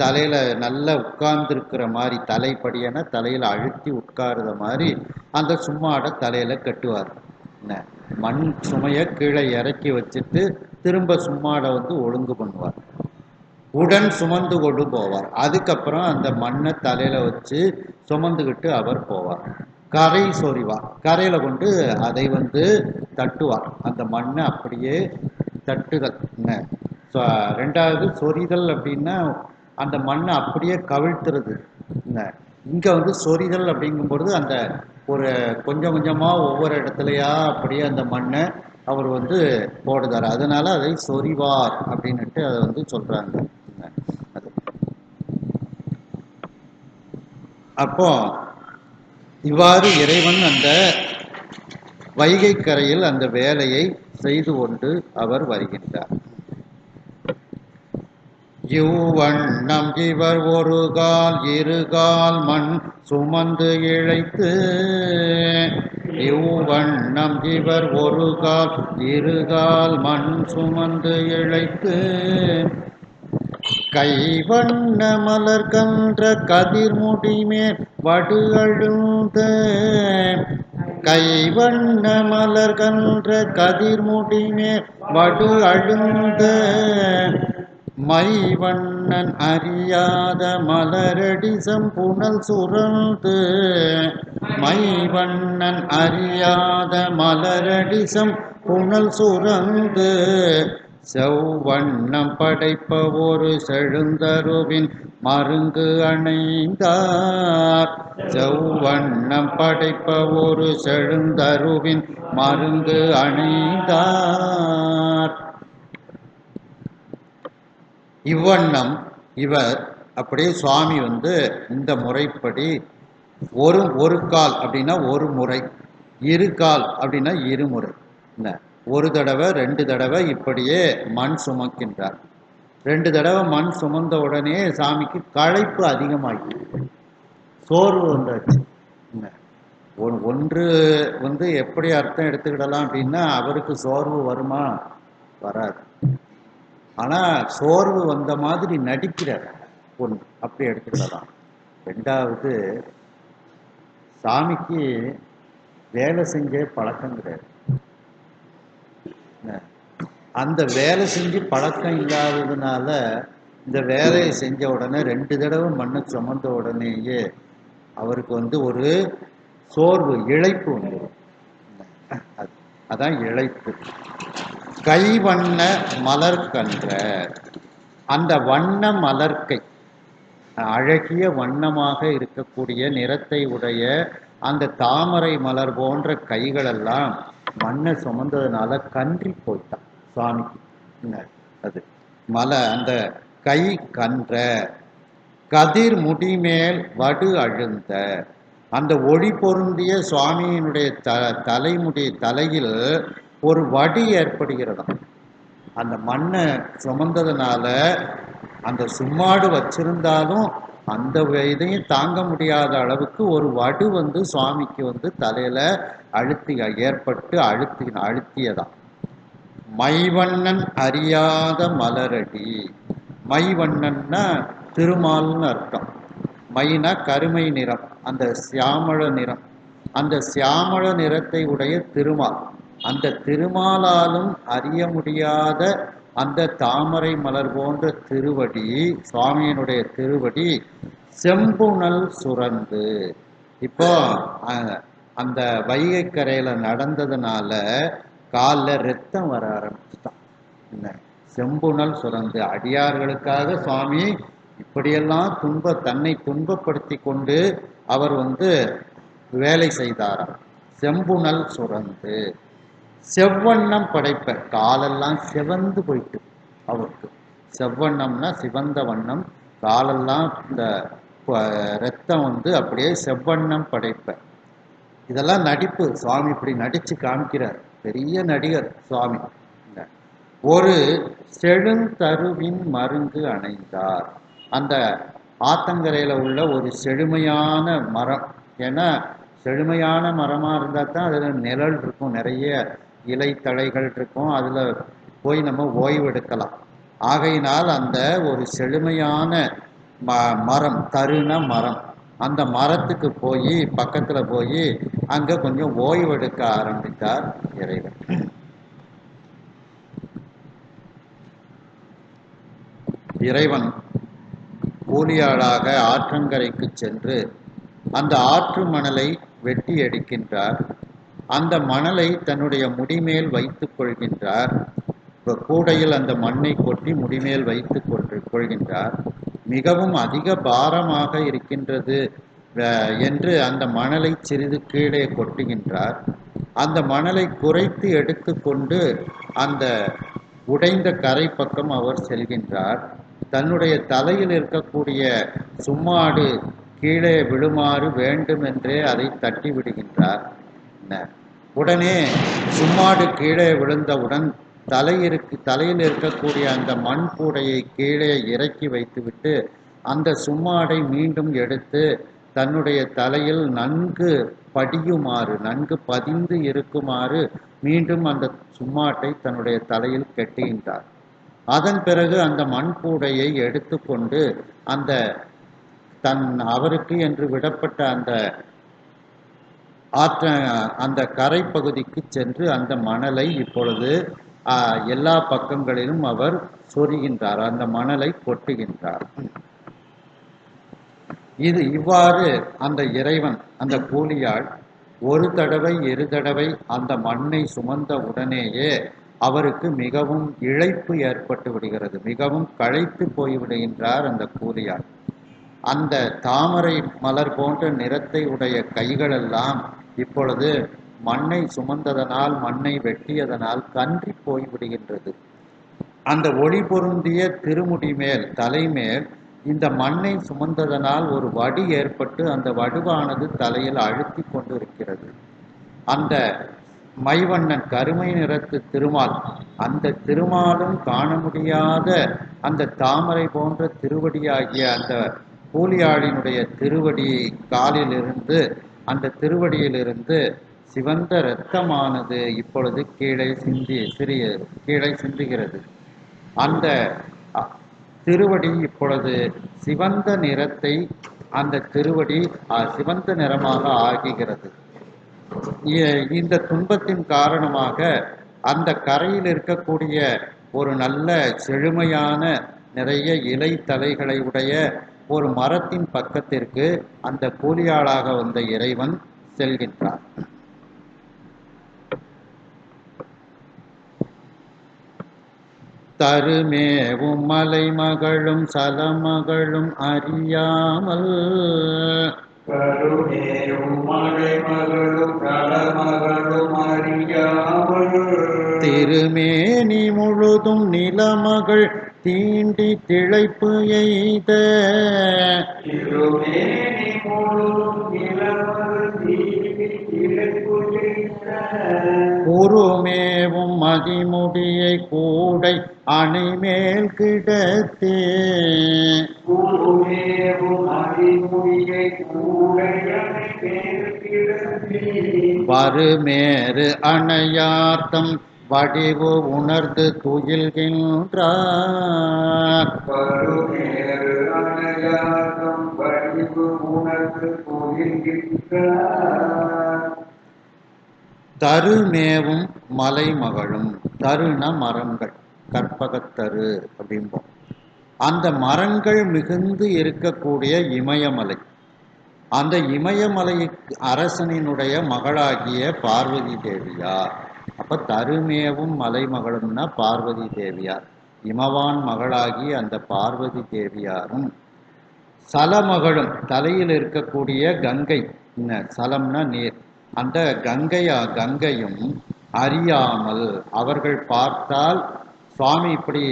S1: தலையில் நல்லா உட்கார்ந்துருக்கிற மாதிரி, தலைப்படியான தலையில் அழுத்தி உட்காருத மாதிரி அந்த சும்மாடை தலையில் கட்டுவார். மண் சுமையை கீழே இறக்கி வச்சுட்டு திரும்ப சும்மாடை ஒழுங்கு பண்ணுவார். உடன் சுமந்து கொண்டு போவார். அதுக்கப்புறம் அந்த மண்ணை தலையில் வச்சு சுமந்துக்கிட்டு அவர் போவார். கரை சொறிவார், கரையில் கொண்டு அதை தட்டுவார். அந்த மண்ணை அப்படியே தட்டுதல். ரெண்டாவது சொறிதல் அப்படின்னா அந்த மண்ணை அப்படியே கவிழ்த்துறது. இங்கே சொறிதல் அப்படிங்கும்பொழுது அந்த ஒரு கொஞ்சம் கொஞ்சமாக ஒவ்வொரு இடத்துலையா அப்படியே அந்த மண்ணை அவர் போடுதார். அதனால அதை சொறிவார் அப்படின்னுட்டு அதை சொல்றாங்க. அப்போ இவ்வாறு இறைவன் அந்த வைகை கரையில் அந்த வேலையை செய்து கொண்டு அவர் வருகின்றார். இவ்வண்ணம் இவர் ஒரு கால் இருகால் மண் சுமந்து இழைத்து, இவ்வண்ணம் இவர் ஒரு கால் இருகால் மண் சுமந்து இழைத்து, கைவண்ண மலர் கன்ற கதிர்முடி மேல் வடு அழுந்த, கைவண்ண மலர் கன்ற கதிர்முடி மேல் வடு அழுந்த, மைவண்ணன் அறியாத மலரடி செம்புனல் சுரந்து, மைவண்ணன் அறியாத மலரடி செம்புனல் சுரந்து, செவ்வண்ணம் படைப்ப ஒரு செழுந்தருவின் மருங்கு அணைந்தார், செவ்வண்ணம் படைப்ப ஒரு செழுந்தருவின் மருங்கு அணைந்தார். இவ்வண்ணம் இவர் அப்படியே சுவாமி இந்த முறைப்படி ஒரு கால் அப்படின்னா ஒரு முறை, இரு கால் அப்படின்னா இருமுறை, ஒரு தடவை 2 தடவை இப்படியே மண் சுமக்கின்றார். 2 தடவை மண் சுமந்த உடனே சாமிக்கு களைப்பு அதிகமாகி சோர்வு வந்தாச்சு. ஒன்று எப்படி அர்த்தம் எடுத்துக்கிடலாம் அப்படின்னா, அவருக்கு சோர்வு வருமா? வராது. ஆனால் சோர்வு வந்த மாதிரி நடிக்கிறார், ஒன்று அப்படி எடுத்துக்கிடலாம். 2வது, சாமிக்கு வேலை செஞ்ச பழக்கம் கிடையாது. அந்த வேலை செஞ்சு பழக்கம் இல்லாததுனால இந்த வேலையை செஞ்ச உடனே 2 தடவை மண்ணை சுமந்த உடனேயே அவருக்கு ஒரு சோர்வு, இழைப்பு வந்துடும். அதான் இழைப்பு. கைவண்ண மலர் கன்ற, அந்த வண்ண மலர்க்கை, அழகிய வண்ணமாக இருக்கக்கூடிய நிறத்தை உடைய அந்த தாமரை மலர் போன்ற கைகளெல்லாம் மண்ணை சுமந்ததுனால கன்றி போயிட்டான் சுவாமிக்கு. அது மலை அந்த கை கன்ற, கதிர் முடிமேல் வடு அழுந்த, அந்த ஒளி பொருந்திய சுவாமியினுடைய தலையில் ஒரு வடி ஏற்படுகிறதாம். அந்த மண்ணை சுமந்ததுனால அந்த சும்மாடு வச்சிருந்தாலும் அந்த இதையும் தாங்க முடியாத அளவுக்கு ஒரு வடு வந்து சுவாமிக்கு வந்து தலையில அழுத்தியதான். மைவண்ணன் அறியாத மலரடி. மைவண்ணன்னா திருமால்னு அர்த்தம். மைனா கருமை நிறம், அந்த சியாமள நிறம். அந்த சியாமள நிறத்தை உடைய திருமால், அந்த திருமாலாலும் அறிய முடியாத அந்த தாமரை மலர் போன்ற திருவடி, சுவாமியினுடைய திருவடி செம்புணல் சுரந்து. இப்போ அந்த வைகை கரையில நடந்ததுனால காலில் ரத்தம் வர ஆரம்பிச்சுட்டான். என்ன செம்புணல் சுரந்து. அடியார்களுக்காக சுவாமி இப்படியெல்லாம் தன்னை துன்பப்படுத்தி கொண்டு அவர் வந்து வேலை செய்தாராம். செம்புணல் சுரந்து செவ்வண்ணம் படைப்ப. காலெல்லாம் சிவந்து போயிட்டு அவருக்கு. செவ்வண்ணம்னா சிவந்த வண்ணம். காலெல்லாம் இந்த ரத்தம் வந்து அப்படியே செவ்வண்ணம் படைப்ப. இதெல்லாம் நடிப்பு. சுவாமி இப்படி நடிச்சு காமிக்கிறார். பெரிய நடிகர் சுவாமி. ஒரு செழுந்தருவின் மருங்கு அணைந்தார். அந்த ஆத்தங்கரையில உள்ள ஒரு செழுமையான மரம். ஏன்னா செழுமையான மரமா இருந்தா தான் அதுல நிழல் இருக்கும், நிறைய இலை தழைகள் இருக்கும், அதுல போய் நம்ம ஓய்வு எடுக்கலாம். ஆகையினால் அந்த ஒரு செழுமையான மரம், தருண மரம், அந்த மரத்துக்கு போய் பக்கத்துல போய் அங்க கொஞ்சம் ஓய்வெடுக்க ஆரம்பித்தார் இறைவன். இறைவன் கூலியாளாக ஆற்றங்கரைக்கு சென்று அந்த ஆற்று மணலை வெட்டி எடுக்கின்றார். அந்த மணலை தன்னுடைய முடிமேல் வைத்துக் கொள்கின்றார். கூடையில் அந்த மண்ணை கொட்டி முடிமேல் வைத்துக் கொள்கின்றார். மிகவும் அதிக பாரமாக இருக்கின்றது என்று அந்த மணலை சிறிது கீழே கொட்டுகின்றார். அந்த மணலை குறைத்து எடுத்துக்கொண்டு அந்த உடைந்த கரை பக்கம் அவர் செல்கின்றார். தன்னுடைய தலையில் இருக்கக்கூடிய சும்மாடு கீழே விழுமாறு வேண்டும் என்றே அதை தட்டி விடுகின்றார். உடனே சும்மாடு கீழே விழுந்தவுடன் தலையில் இருக்கக்கூடிய அந்த மண் கூடையை கீழே இறக்கி வைத்துவிட்டு அந்த சும்மாடை மீண்டும் எடுத்து தன்னுடைய தலையில் நன்கு படியுமாறு, நன்கு பதிந்து இருக்குமாறு மீண்டும் அந்த சும்மாட்டை தன்னுடைய தலையில் கட்டுகின்றார். அதன் பிறகு அந்த மண் கூடையை எடுத்துக்கொண்டு அந்த அவருக்கு என்று விடப்பட்ட அந்த கரை பகுதிக்கு சென்று அந்த மணலை இப்பொழுது எல்லா பக்கங்களிலும் அவர் சொரிகின்றார், அந்த மணலை கொட்டுகின்றார். இவ்வாறு அந்த இறைவன், அந்த கூலியாள் ஒரு தடவை இரு தடவை அந்த மண்ணை சுமந்த உடனேயே அவருக்கு மிகவும் இழைப்பு ஏற்பட்டு விடுகிறது. மிகவும் களைத்து போய்விடுகின்றார் அந்த கூலியாள். அந்த தாமரை மலர் போன்ற நிறத்தை உடைய கைகளெல்லாம் இப்பொழுது மண்ணை சுமந்ததனால், மண்ணை வெட்டியதனால் கன்றி போய்விடுகின்றது. அந்த ஒளி பொருந்திய திருமுடி மேல், தலைமேல் இந்த மண்ணை சுமந்ததனால் ஒரு வடு ஏற்பட்டு அந்த வடுவானது தலையில் அழுத்தி கொண்டு இருக்கிறது. அந்த மைவண்ணன் கருமை நிறத்து திருமால், அந்த திருமாலும் காண முடியாத அந்த தாமரை போன்ற திருவடியாகிய அந்த கூலியாளினுடைய திருவடி காலிலிருந்து, அந்த திருவடியிலிருந்து சிவந்த இரத்தமானது இப்பொழுது கீழே சிந்துகிறது. அந்த திருவடி இப்பொழுது சிவந்த நிறத்தை, அந்த திருவடி சிவந்த நிறமாக ஆகுகிறது. இந்த துன்பத்தின் காரணமாக அந்த கரையில் இருக்கக்கூடிய ஒரு நல்ல செழுமையான நிறைய இலை தலைகளை உடைய ஒரு மரத்தின் பக்கத்திற்கு அந்த கூலியாளாக வந்த இறைவன் செல்கின்றார். தருமேவும் மலைமகளும் சலமகளும் அறியாமல்,
S2: கருமேவும் மலைமகளும் சலமகளும் அறியாமல்,
S1: திருமேனி முழுதும் நிலமகள் தீண்டி திளைப்பு எய்த,
S2: திருமேனி முழுதும் நிலமகள் தீண்டி திளைப்பு எய்த,
S1: குருமேவும் மதிமுடியை கூடை அணைமேல் கிடத்தே
S2: குருமேவும் அதிமுடியை கூடையனை மேல் கிடத்தி
S1: வருமேறு அணையார்த்தம் வடிவு உணர்ந்து துயில்கின்றார்.
S2: வருமேறு அணையாகம் வடிவு உணர்ந்து துயில்கின்றார்.
S1: தருமேவும் மலைமகளும், தருண மரங்கள், கற்பகத்தரு அப்படிம்போம். அந்த மரங்கள் மிகுந்து இருக்கக்கூடிய இமயமலை, அந்த இமயமலை அரசனினுடைய மகளாகிய பார்வதி தேவியார். அப்ப தருமேவும் மலைமகளும்னா பார்வதி தேவியார், இமவான் மகளாகி அந்த பார்வதி தேவியாரும் சலமகளும், தலையில் இருக்கக்கூடிய கங்கை, சலம்னா நீர், அந்த கங்கையும் அறியாமல், அவர்கள் பார்த்தால் சுவாமி இப்படி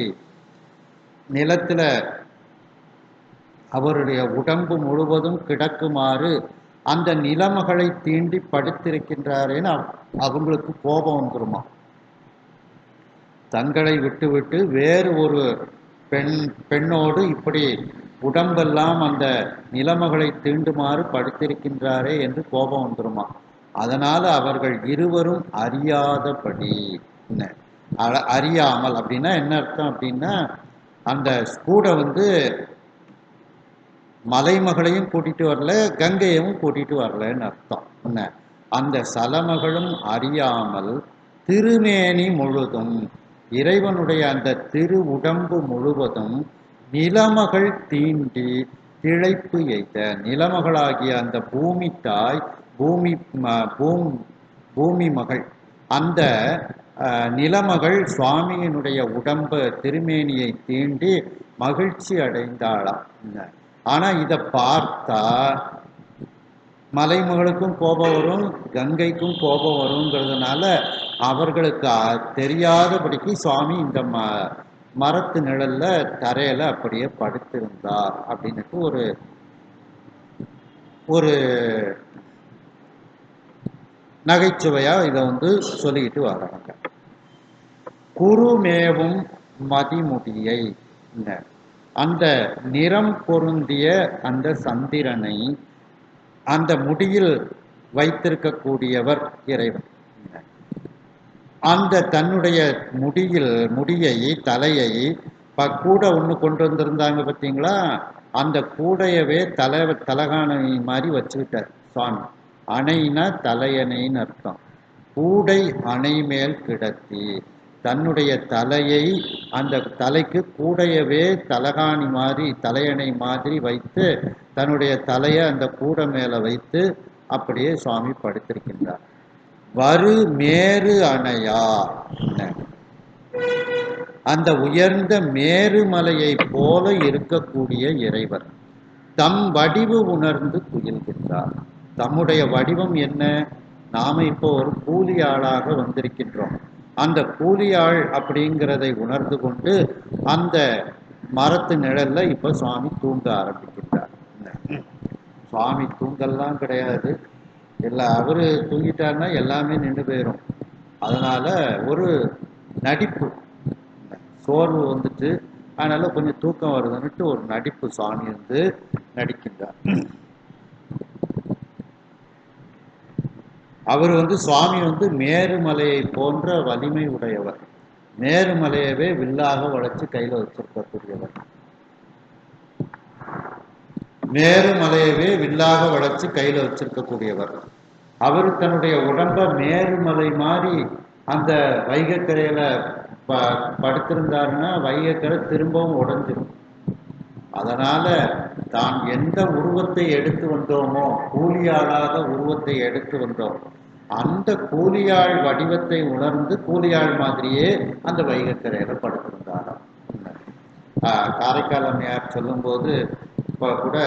S1: நிலத்துல அவருடைய உடம்பு முழுவதும் கிடக்குமாறு அந்த நிலமகளை தீண்டி படுத்திருக்கின்றாரேன்னு அவங்களுக்கு கோபம் வந்துருமா. தங்களை விட்டு வேறு ஒரு பெண்ணோடு இப்படி உடம்பெல்லாம் அந்த நிலமகளை தீண்டுமாறு படுத்திருக்கின்றாரே என்று கோபம் வந்துருமா. அதனால அவர்கள் இருவரும் அறியாதபடி, அறியாமல் அப்படின்னா என்ன அர்த்தம் அப்படின்னா, அந்த கூட மலைமகளையும் கூட்டிட்டு வரல, கங்கையவும் கூட்டிட்டு வரலன்னு அர்த்தம். என்ன, அந்த சலமகளும் அறியாமல் திருமேனி முழுதும், இறைவனுடைய அந்த திரு உடம்பு முழுவதும் நிலமகள் தீண்டி திளைப்பு எய்த, நிலமகளாகிய அந்த பூமி தாய், பூமி மகள், அந்த நிலமகள் சுவாமியினுடைய உடம்ப திருமேனியை தீண்டி மகிழ்ச்சி அடைந்தாளாம். ஆனா இதை பார்த்தா மலைமகளுக்கும் கோபம் வரும், கங்கைக்கும் கோபம் வருங்கிறதுனால அவர்களுக்கு தெரியாதபடிக்கு சுவாமி இந்த மரத்து நிழல்ல தரையில அப்படியே படுத்திருந்தார் அப்படின்னுட்டு ஒரு நகைச்சுவையா இதை சொல்லிக்கிட்டு வர்றாங்க. குருமேவும் மதிமுடியை, அந்த நிறம் பொருந்திய அந்த சந்திரனை அந்த முடியில் வைத்திருக்கக்கூடியவர் இறைவன். அந்த தன்னுடைய முடியை, தலையை கூட ஒன்று கொண்டு வந்திருந்தாங்க பார்த்தீங்களா, அந்த கூடையவே தலகாணி மாதிரி வச்சுக்கிட்டார் சுவாமி. அணைனா தலையணைன்னு அர்த்தம். கூடை அணை மேல் கிடத்தி, தன்னுடைய தலையை அந்த தலைக்கு கூடையவே தலகாணி மாதிரி, தலையணை மாதிரி வைத்து தன்னுடைய தலையை அந்த கூடை மேலே வைத்து அப்படியே சுவாமி படுத்திருக்கின்றார். வரு மேரு அணையார், அந்த உயர்ந்த மேருமலையை போல இருக்கக்கூடிய இறைவர் தம் வடிவு உணர்ந்து துயில்கின்றார். தம்முடைய வடிவம் என்ன? நாம இப்போ ஒரு கூலி ஆளாக வந்திருக்கின்றோம். அந்த கூலி ஆள் அப்படிங்கிறதை உணர்ந்து கொண்டு அந்த மரத்து நிழல்ல இப்ப சுவாமி தூங்க ஆரம்பிக்கின்றார். சுவாமி தூங்கல்லாம் கிடையாது, அவரு தூங்கிட்டாருன்னா எல்லாமே நின்று போயிடும். அதனால ஒரு நடிப்பு, சோர்வு வந்துட்டு அதனால கொஞ்சம் தூக்கம் வருதுன்னுட்டு ஒரு நடிப்பு சுவாமி நடிக்கின்றார். அவர் சுவாமி மேருமலையை போன்ற வலிமை உடையவர். மேருமலையவே வில்லாக வளைச்சு கையில வச்சிருக்கக்கூடியவர். மேருமலையவே வில்லாக வளைச்சு கையில வச்சிருக்கக்கூடியவர். அவர் தன்னுடைய உடம்ப மேருமலை மாதிரி அந்த வைகைக்கரையில படுத்திருந்தாருன்னா வைகைக்கரை திரும்பவும் உடைஞ்சிடும். அதனால தான் எந்த உருவத்தை எடுத்து வந்தோமோ, கூலியாளாக உருவத்தை எடுத்து வந்தோம், அந்த கூலியாள் வடிவத்தை உணர்ந்து கூலியாள் மாதிரியே அந்த வைகைக்கரையில படுத்திருந்தாராம். காரைக்கால் அம்மையார் சொல்லும்போது, இப்போ கூட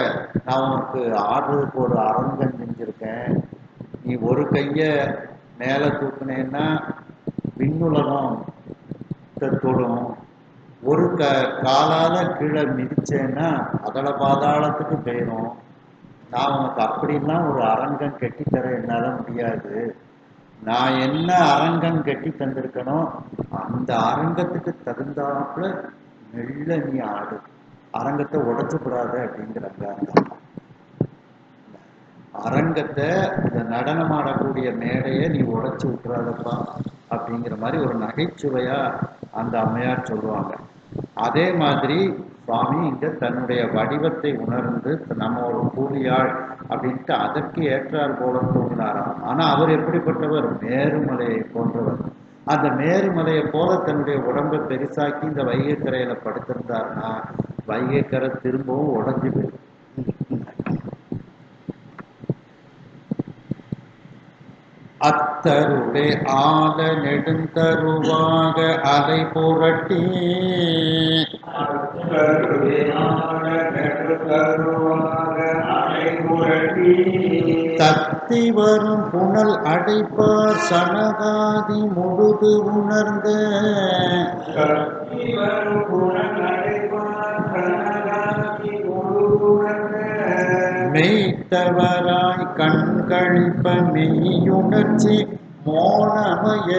S1: நான் உனக்கு ஆடுறதுக்கு ஒரு அரங்கம் செஞ்சிருக்கேன், நீ ஒரு கைய மேலே தூக்குனேன்னா விண்ணுலகம் தொடும், ஒரு காலால கீழே மிதிச்சேன்னா அதள பாதாளத்துக்கு போயிடும், நான் உனக்கு அப்படின்னா ஒரு அரங்கம் கட்டித்தர என்னால முடியாது, நான் என்ன அரங்கம் கட்டி தந்திருக்கனோ அந்த அரங்கத்துக்கு தகுந்தாப்புல மெல்ல நீ ஆடு, அரங்கத்தை உடைச்சுக்கூடாது அப்படிங்கிறாங்க. அரங்கத்தை, இந்த நடனம் ஆடக்கூடிய மேடையை நீ உடைச்சு விட்டுறாதப்பா அப்படிங்கிற மாதிரி ஒரு நகைச்சுவையா அந்த அம்மையார் சொல்லுவாங்க. அதே மாதிரி சுவாமி இங்க தன்னுடைய வடிவத்தை உணர்ந்து நம்ம ஒரு கூலியாள் அப்படின்ட்டு அதற்கு ஏற்றார் போல தோன்றினாராம். ஆனா அவர் எப்படிப்பட்டவர்? மேருமலையை போன்றவர். அந்த மேருமலையை போல தன்னுடைய உடம்பை பெருசாக்கி இந்த வைகைக்கரையில படுத்திருந்தாருன்னா வைகைக்கரை திரும்பவும் உடஞ்சி போயிடும். அத்தருவே ஆல நெடுந்தருவாக அலை புரட்டி தத்தி வரும் புனல் அடைப்பார் சனகாதி முழுது உணர்ந்த மெய்த்தவராய் கண்களிப்ப மெய்யுணர்ச்சி மோனமய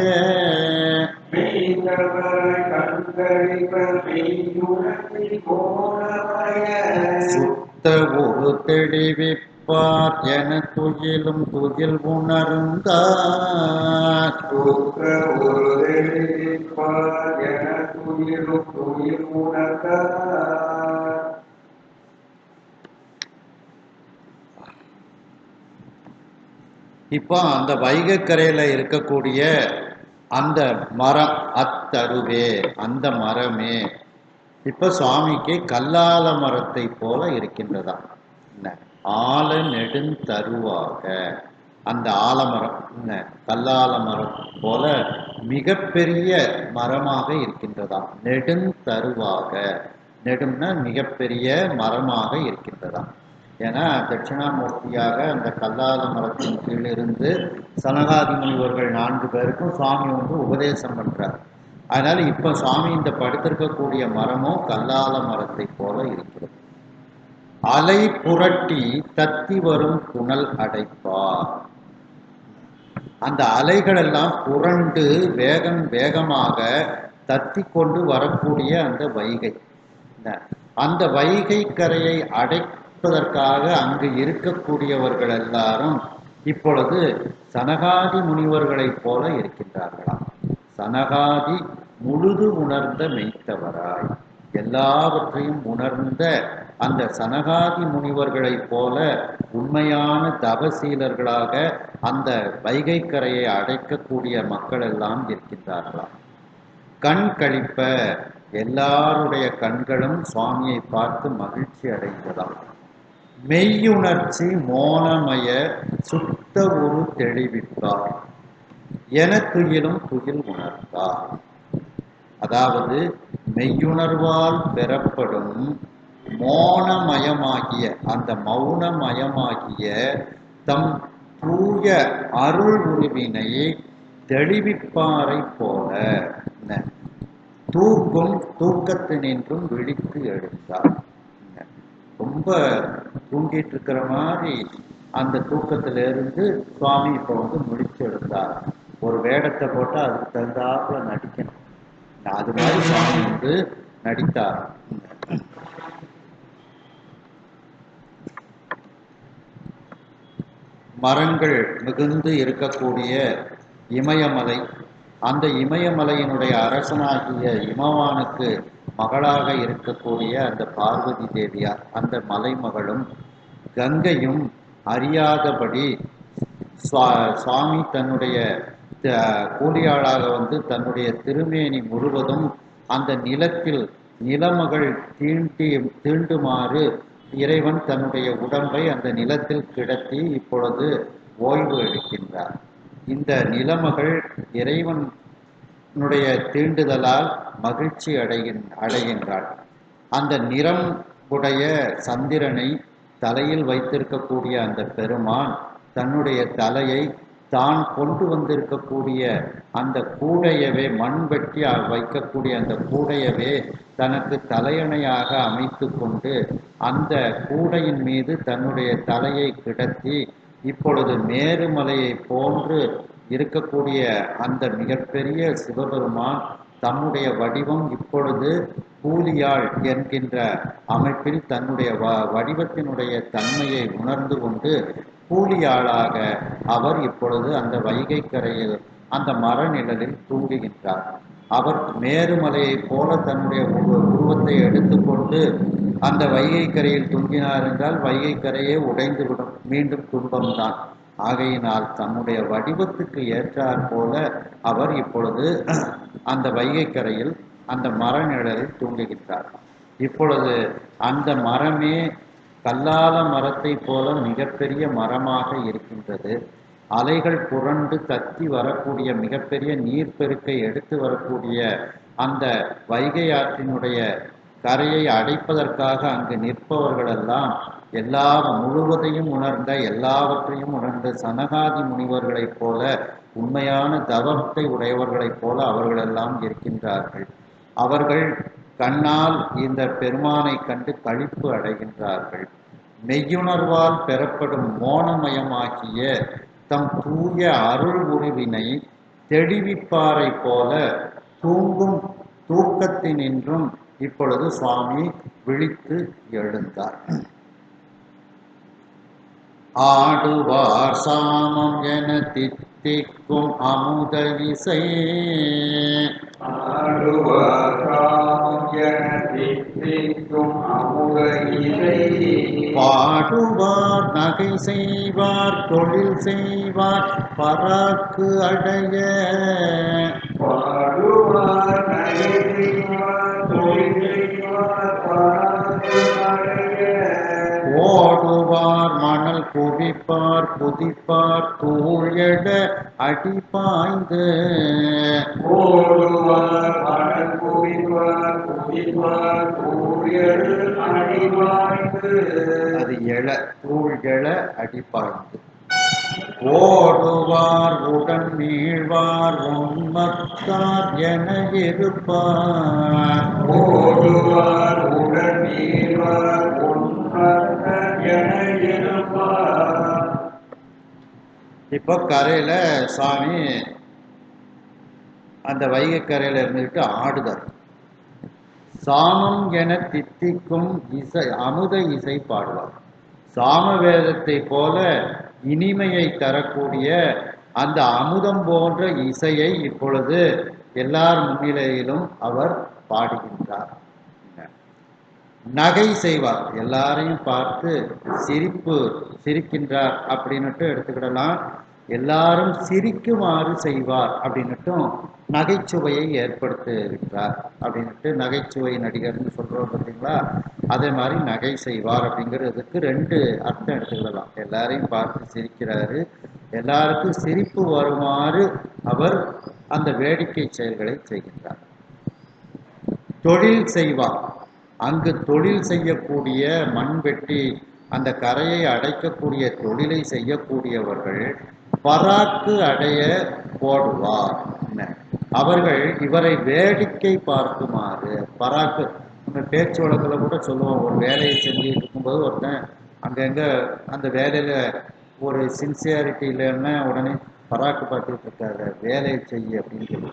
S1: சுத்த ஒரு தெளிவிப்பார் என துயிலும் துயில் உணர்ந்தார். இப்போ அந்த வைகைக்கரையில இருக்கக்கூடிய அந்த மரம், அத்தருவே, அந்த மரமே இப்ப சுவாமிக்கு கல்லால மரத்தை போல இருக்கின்றதா. என்ன ஆல நெடுந்தருவாக, அந்த ஆலமரம் என்ன கல்லால மரம் போல மிகப்பெரிய மரமாக இருக்கின்றதா. நெடுந்தருவாக, நெடும்னா மிகப்பெரிய மரமாக இருக்கின்றதா. ஏன்னா தட்சிணாமூர்த்தியாக அந்த கல்லால மரத்தின் கீழிருந்து சனகாதி முனிவர்கள் 4 பேருக்கும் சுவாமி வந்து உபதேசம் பண்றார். அதனால இப்ப சுவாமி இந்த படுத்திருக்கக்கூடிய மரமும் கல்லால மரத்தை போல இருக்கிறது. அலை புரட்டி தத்தி வரும் புனல் அடைப்பார். அந்த அலைகள் எல்லாம் புரண்டு வேகமாக தத்தி கொண்டு வரக்கூடிய அந்த வைகை, அந்த வைகை கரையை அடைப்பதற்காக அங்கு இருக்கக்கூடியவர்கள் எல்லாரும் இப்பொழுது சனகாதி முனிவர்களைப் போல இருக்கின்றார்களாம். சனகாதி முழுது உணர்ந்த மெய்த்தவராய், எல்லாவற்றையும் உணர்ந்த அந்த சனகாதி முனிவர்களைப் போல உண்மையான தவசீலர்களாக அந்த வைகைக்கரையை அடைக்கக்கூடிய மக்கள் எல்லாம் இருக்கின்றார்களாம். கண் கழிப்ப, எல்லாருடைய கண்களும் சுவாமியை பார்த்து மகிழ்ச்சி அடைந்ததாம். மெய்யுணர்ச்சி மோனமய சுத்த ஒரு தெளிவிப்பார் என துயிலும் துயில் உணர்ந்தார். அதாவது மெய்யுணர்வால் பெறப்படும் மோனமயமாகிய, அந்த மௌனமயமாகிய தம் தூய அருள் உருவினை தெளிவிப்பாரை போல தூக்கும் தூக்கத்தினின்றும் விழித்து எழுந்தார். ரொம்ப தூங்கிட்டு இருக்கிற மாதிரி அந்த தூக்கத்திலிருந்து சுவாமி இப்போ வந்து முழிச்சு எழுந்தார். ஒரு வேடத்தை போட்டு அதுக்கு தகுந்தாப்புல நடிக்கணும். அது மாதிரி சுவாமி வந்து நடித்தார். மரங்கள் மிகுந்து இருக்கக்கூடிய இமயமலை, அந்த இமயமலையினுடைய அரசனாகிய இமவானுக்கு மகளாக இருக்கக்கூடிய அந்த பார்வதி தேவியார், அந்த மலைமகளும் கங்கையும் அறியாதபடி சுவாமி தன்னுடைய கூலியாளாக வந்து தன்னுடைய திருமேனி முழுவதும் அந்த நிலத்தில் நிலமகள் தீண்டுமாறு இறைவன் தன்னுடைய உடம்பை அந்த நிலத்தில் கிடத்தி இப்பொழுது ஓய்வு எடுக்கின்றார். இந்த நிலமகள் இறைவனுடைய தீண்டுதலால் மகிழ்ச்சி அடைகின்றாள். அந்த நிறம் உடைய சந்திரனை தலையில் வைத்திருக்கக்கூடிய அந்த பெருமான் தன்னுடைய தலையை தான் கொண்டு வந்திருக்கக்கூடிய அந்த கூடையவே, மண் வெட்டி வைக்கக்கூடிய அந்த கூடையவே தனக்கு தலையணையாக அமைத்து கொண்டு அந்த கூடையின் மீது தன்னுடைய தலையை கிடத்தி இப்பொழுது மேருமலையை போன்று இருக்கக்கூடிய அந்த மிகப்பெரிய சிவபெருமான் தன்னுடைய வடிவம் இப்பொழுது கூலியாள் என்கின்ற அமைப்பில் தன்னுடைய வடிவத்தினுடைய தன்மையை உணர்ந்து கொண்டு கூலியாளாக அவர் இப்பொழுது அந்த வைகை கரையில் அந்த மரநிழலில் தூங்குகின்றார். அவர் மேருமலையைப் போல தன்னுடைய உருவத்தை எடுத்துக்கொண்டு அந்த வைகை கரையில் தூங்கினார் என்றால் வைகை கரையே உடைந்துவிடும், மீண்டும் துன்பம்தான். ஆகையினால் தன்னுடைய வடிவத்துக்கு ஏற்றாற் போல அவர் இப்பொழுது அந்த வைகை கரையில் அந்த மரநிழலில் தூங்குகின்றார். இப்பொழுது அந்த மரமே கல்லால மரத்தை போல மிகப்பெரிய மரமாக இருக்கின்றது. அலைகள் புரண்டு தத்தி வரக்கூடிய மிகப்பெரிய நீர்ப்பெருக்கை எடுத்து வரக்கூடிய அந்த வைகை ஆற்றினுடைய கரையை அடைப்பதற்காக அங்கு நிற்பவர்களெல்லாம் முழுவதையும் உணர்ந்த எல்லாவற்றையும் உணர்ந்த சனகாதி முனிவர்களைப் போல உண்மையான தவத்தை உடையவர்களைப் போல அவர்களெல்லாம் இருக்கின்றார்கள். அவர்கள் கண்ணால் இந்த பெருமானை கண்டு களிப்பு அடைகின்றார்கள். மெய்யுணர்வால் பெறப்படும் மோனமயமாகிய தம் தூய அருள் உருவினை தெளிவிப்பாரை போல தூங்கும் தூக்கத்தினின்றும் இப்பொழுது சுவாமி விழித்து எழுந்தார். ஆடுவார் சாமம் என தித்திக்கும் அமுத இசை,
S2: ஆடுவார் சாமம் என தித்திக்கும் அமுத இசை,
S1: பாடுவார் நகை செய்வார் தொழில் செய்வார் பராக்கு அடைய,
S2: பாடுவார் நகை செய்வார் தொழில் செய்வார் பராக்கு அடைய,
S1: ஓடுவார் மணல் குவிப்பார் குதிப்பார் தூழட அடி பாய்ந்து,
S2: ஓடுவார் மணல் குவிப்பார் குதிப்பார் தூயல் அடி பாய்ந்து,
S1: அது தூழ்கெழ அடி பாய்ந்து, ஓடுவார் உடன் மீழ்வார் உண்மத்தார் என இருப்பார்,
S2: ஓடுவார் உடன் மீழ்வார் உண்மத்தார் என இருப்பார்.
S1: இப்போ கரையில சாமி அந்த வைகை கரையில இருந்துட்டு ஆடுதார். சாமம் என தித்திக்கும் இசை அமுத இசை பாடுவார். சாமவேதத்தை போல இனிமையை தரக்கூடிய அந்த அமுதம் போன்ற இசையை இப்பொழுது எல்லார் முன்னிலையிலும் அவர் பாடுகின்றார். நகை செய்வார், எல்லாரையும் பார்த்து சிரிக்கின்றார் அப்படின்னுட்டு எடுத்துக்கிடலாம். எல்லாரும் சிரிக்குமாறு செய்வார் அப்படின்னுட்டும் நகைச்சுவையை ஏற்படுத்துகின்றார் அப்படின்ட்டு நகைச்சுவை நடிகர்னு சொல்றோம் பார்த்தீங்களா, அதே மாதிரி நகை செய்வார் அப்படிங்கிறதுக்கு ரெண்டு அர்த்தம் எடுத்துக்கிடலாம். எல்லாரையும் பார்த்து சிரிக்கிறாரு, எல்லாருக்கும் சிரிப்பு வருமாறு அவர் அந்த வேடிக்கை செயல்களை செய்கின்றார். தொழில் செய்வார், அங்கு தொழில் செய்யக்கூடிய மண்வெட்டி அந்த கரையை அடைக்கக்கூடிய தொழிலை செய்யக்கூடியவர்கள் பராக்கு அடைய போடுவார். அவர்கள் இவரை வேடிக்கை பார்க்குமாறு, பராக்கு நம்ம பேச்சு வழக்கில் கூட சொல்லுவோம். ஒரு வேலையை செஞ்சுட்டு இருக்கும்போது ஒருத்தன் அங்கங்க அந்த வேலையில ஒரு சின்சியாரிட்டி இல்லைன்னா உடனே பராக்கு பார்த்துட்டு இருக்காரு, வேலையை செய்ய அப்படின்னு சொல்லி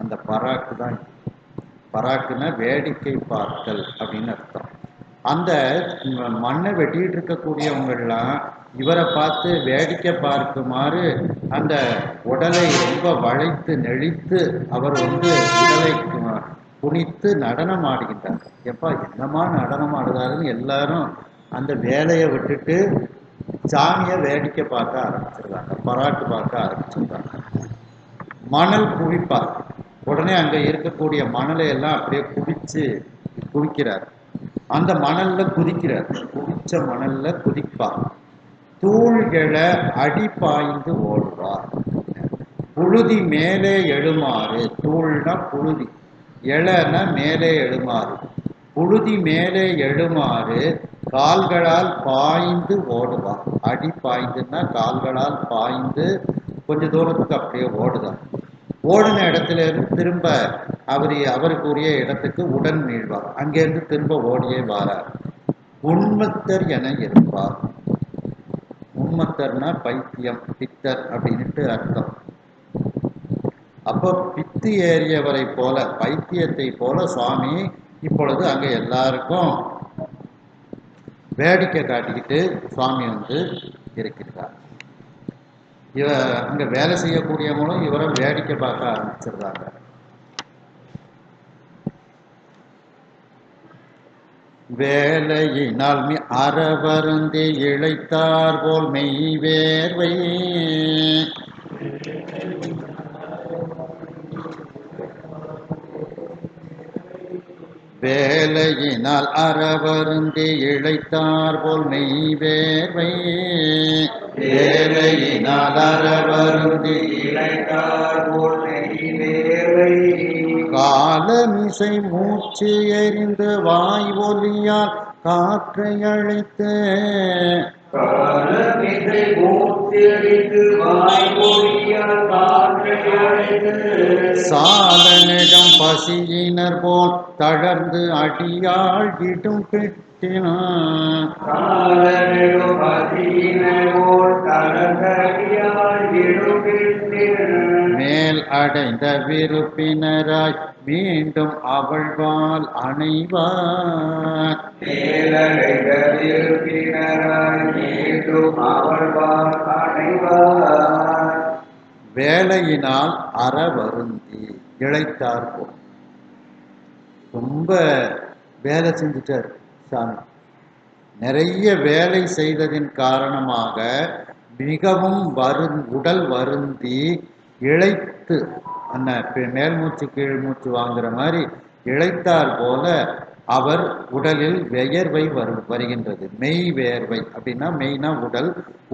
S1: அந்த பராக்கு தான். பராக்குன்னா வேடிக்கை பார்த்தல் அப்படின்னு அர்த்தம். அந்த மண்ணை வெட்டிட்டு இருக்கக்கூடியவங்கள்லாம் இவரை பார்த்து வேடிக்கை பார்க்குமாறு அந்த உடலை ரொம்ப வளைத்து நெளித்து அவர் உடலை குனித்து நடனம் ஆடுகின்றார். எப்பா என்னமா நடனம் ஆடுதாருன்னு எல்லாரும் அந்த வேலையை விட்டுட்டு சாமியை வேடிக்கை பார்க்க ஆரம்பிச்சிருக்காங்க, பராக்கு பார்க்க ஆரம்பிச்சிருக்காங்க. மணல் குவிப்பார், உடனே அங்க இருக்கக்கூடிய மணலை எல்லாம் அப்படியே குவிக்கிறார். அந்த மணல்ல குதிக்கிறார், குவிச்ச மணல்ல குதிப்பார். தூள்கள அடி பாய்ந்து ஓடுவார். புழுதி மேலே எழுமாறு, தூள்னா புழுதி, எழனா மேலே எழுமாறு, புழுதி மேலே எழுமாறு கால்களால் பாய்ந்து ஓடுவார். அடி பாய்ந்துன்னா கால்களால் பாய்ந்து கொஞ்ச தூரத்துக்கு அப்படியே ஓடுதார். ஓடின இடத்துல இருந்து திரும்ப அவருக்குரிய இடத்துக்கு உடன் மீழ்வார். அங்கேருந்து திரும்ப ஓடியே வாரார். உண்மத்தர் என இருப்பார். உண்மத்தர்னா பைத்தியம், பித்தர் அப்படின்ட்டு அர்த்தம். அப்போ பித்து ஏறியவரை போல, பைத்தியத்தை போல சுவாமி இப்பொழுது அங்க எல்லாருக்கும் வேடிக்கை காட்டிக்கிட்டு சுவாமி வந்து இருக்கிறார். இவ அங்க வேலை செய்யக்கூடியவங்களும் இவரை வேடிக்கை பார்க்க ஆரம்பிச்சிடுறாங்க. வேலையினால் அறவருந்தி இழைத்தார் போல் மெய் வேர்வை வேலையினால் அறவருந்தி இழைத்தார் போல் மெய் வேர்வை வேலையினால் அறவருந்தி
S2: இழைத்தார் போல் நெய்வேர்வை
S1: காலமிசை மூச்சு எறிந்து வாய் ஒலியால் காற்றை அழைத்து
S2: காலமிசை மூச்செறிந்து வாய்மொழியால் காற்றை அழைத்து
S1: சாலனிடம் பசியினர் போல் தளர்ந்து அடியாள் இடும் பெற்றினான்
S2: காலனிடும் பசியினோர் தலகடியால் இடுகின்றன
S1: மேல் அடைந்த விருப்பினராய் மீண்டும் அவள்வாள் அணைவார்
S2: மேலடைந்த விருப்பினராய் மீண்டும் அவள்வார் அடைவார்
S1: வேலையினால் அறவருந்தி இழைத்தார் போல் ரொம்ப வேலை செஞ்சுட்டார் சாமி. நிறைய வேலை செய்ததின் காரணமாக மிகவும் உடல் வருந்தி இழைத்து அந்த மேல் மூச்சு கீழ் மூச்சு வாங்குற மாதிரி இழைத்தார் போல அவர் உடலில் வியர்வை வருகின்றது. மெய் வேர்வை அப்படின்னா மெய்னா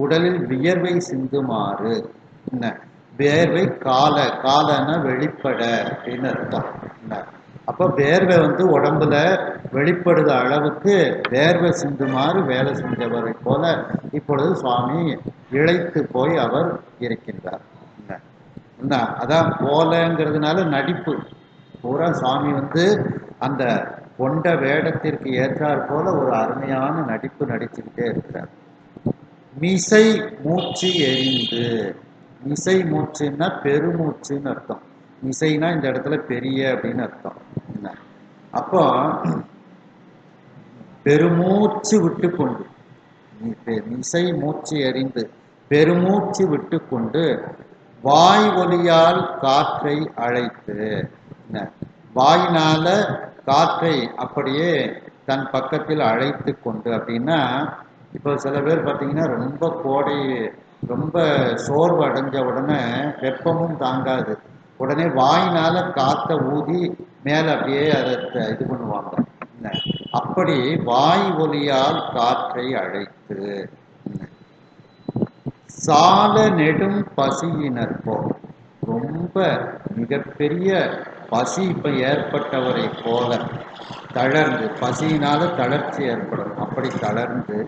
S1: உடலில் வியர்வை சிந்துமாறு என்ன வேர்வை காலன்னா வெளிப்பட அப்படின்னு அர்த்தம். என்ன அப்போ வேர்வை வந்து உடம்புல வெளிப்படுத அளவுக்கு வேர்வை சிந்துமாறு வேலை செஞ்சவரை போல இப்பொழுது சுவாமி இழைத்து போய் அவர் இருக்கின்றார். என்ன அதான் போலங்கிறதுனால நடிப்பு பூரா சுவாமி வந்து அந்த கொண்ட வேடத்திற்கு ஏற்றாற் போல ஒரு அருமையான நடிப்பு நடிச்சுக்கிட்டே இருக்கிறார். மிசை மூச்சு எரிந்து, மிசை மூச்சுன்னா பெருமூச்சுன்னு அர்த்தம். மிசைனா இந்த இடத்துல பெரிய அப்படின்னு அர்த்தம். என்ன அப்போ பெருமூச்சு விட்டு கொண்டு மிசை மூச்சு எறிந்து பெருமூச்சு விட்டு கொண்டு வாய் ஒலியால் காற்றை அழைத்து வாயினால காற்றை அப்படியே தன் பக்கத்தில் அழைத்து கொண்டு அப்படின்னா இப்போ சில பேர் பார்த்தீங்கன்னா ரொம்ப கோடை ரொம்ப சோர்வு அடைஞ்ச உடனே வெப்பமும் தாங்காது, உடனே வாயினால காற்றை ஊதி மேலே அப்படியே அதை இது பண்ணுவாங்க. அப்படி வாய் ஒலியால் காற்றை அழைத்து சால நெடும் பசியினர் போல் ரொம்ப மிகப்பெரிய பசி இப்ப ஏற்பட்டவரை போல தளர்ந்து, பசியினால தளர்ச்சி ஏற்படும், அப்படி தளர்ந்து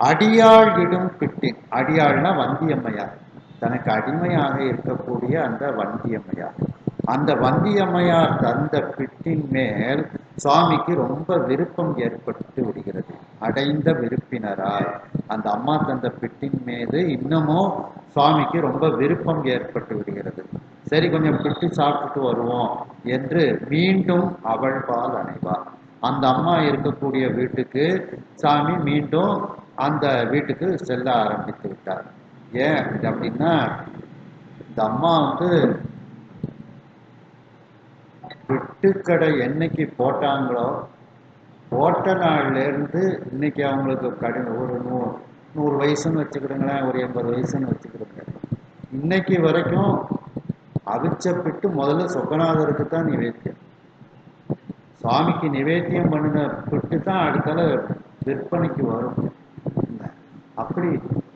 S1: அடியாள் இடும் பிட்டின், அடியாள்னா வந்தியம்மையார், தனக்கு அடிமையாக இருக்கக்கூடிய அந்த வந்தியம்மையார், அந்த வந்தியம்மையார் தந்த பிட்டின் மேல் சுவாமிக்கு ரொம்ப விருப்பம் ஏற்பட்டு விடுகிறது. அடைந்த விருப்பினராய் அந்த அம்மா தந்த பிட்டின் மீது இன்னமும் சுவாமிக்கு ரொம்ப விருப்பம் ஏற்பட்டு விடுகிறது. சரி கொஞ்சம் பிட்டு சாப்பிட்டுட்டு வருவோம் என்று மீண்டும் அவள் பால் அணைவார். அந்த அம்மா இருக்கக்கூடிய வீட்டுக்கு சாமி மீண்டும் அந்த வீட்டுக்கு செல்ல ஆரம்பித்து விட்டார். ஏன் அப்படின்னா இந்த அம்மா வந்து வெட்டுக்கடை என்னைக்கு போட்டாங்களோ போட்ட நாள்லேருந்து இன்னைக்கு அவங்களுக்கு ஒரு 100 வயசுன்னு வச்சுக்கிடுங்களேன், ஒரு 80 வயசுன்னு வச்சுக்கிடுங்க, இன்னைக்கு வரைக்கும் அவிச்ச பிட்டு முதல்ல சொக்கநாதருக்கு தான் நிவேத்தியம், சுவாமிக்கு நிவேத்தியம் பண்ணின பிட்டு தான் அடுத்தால விற்பனைக்கு வரும். அப்படி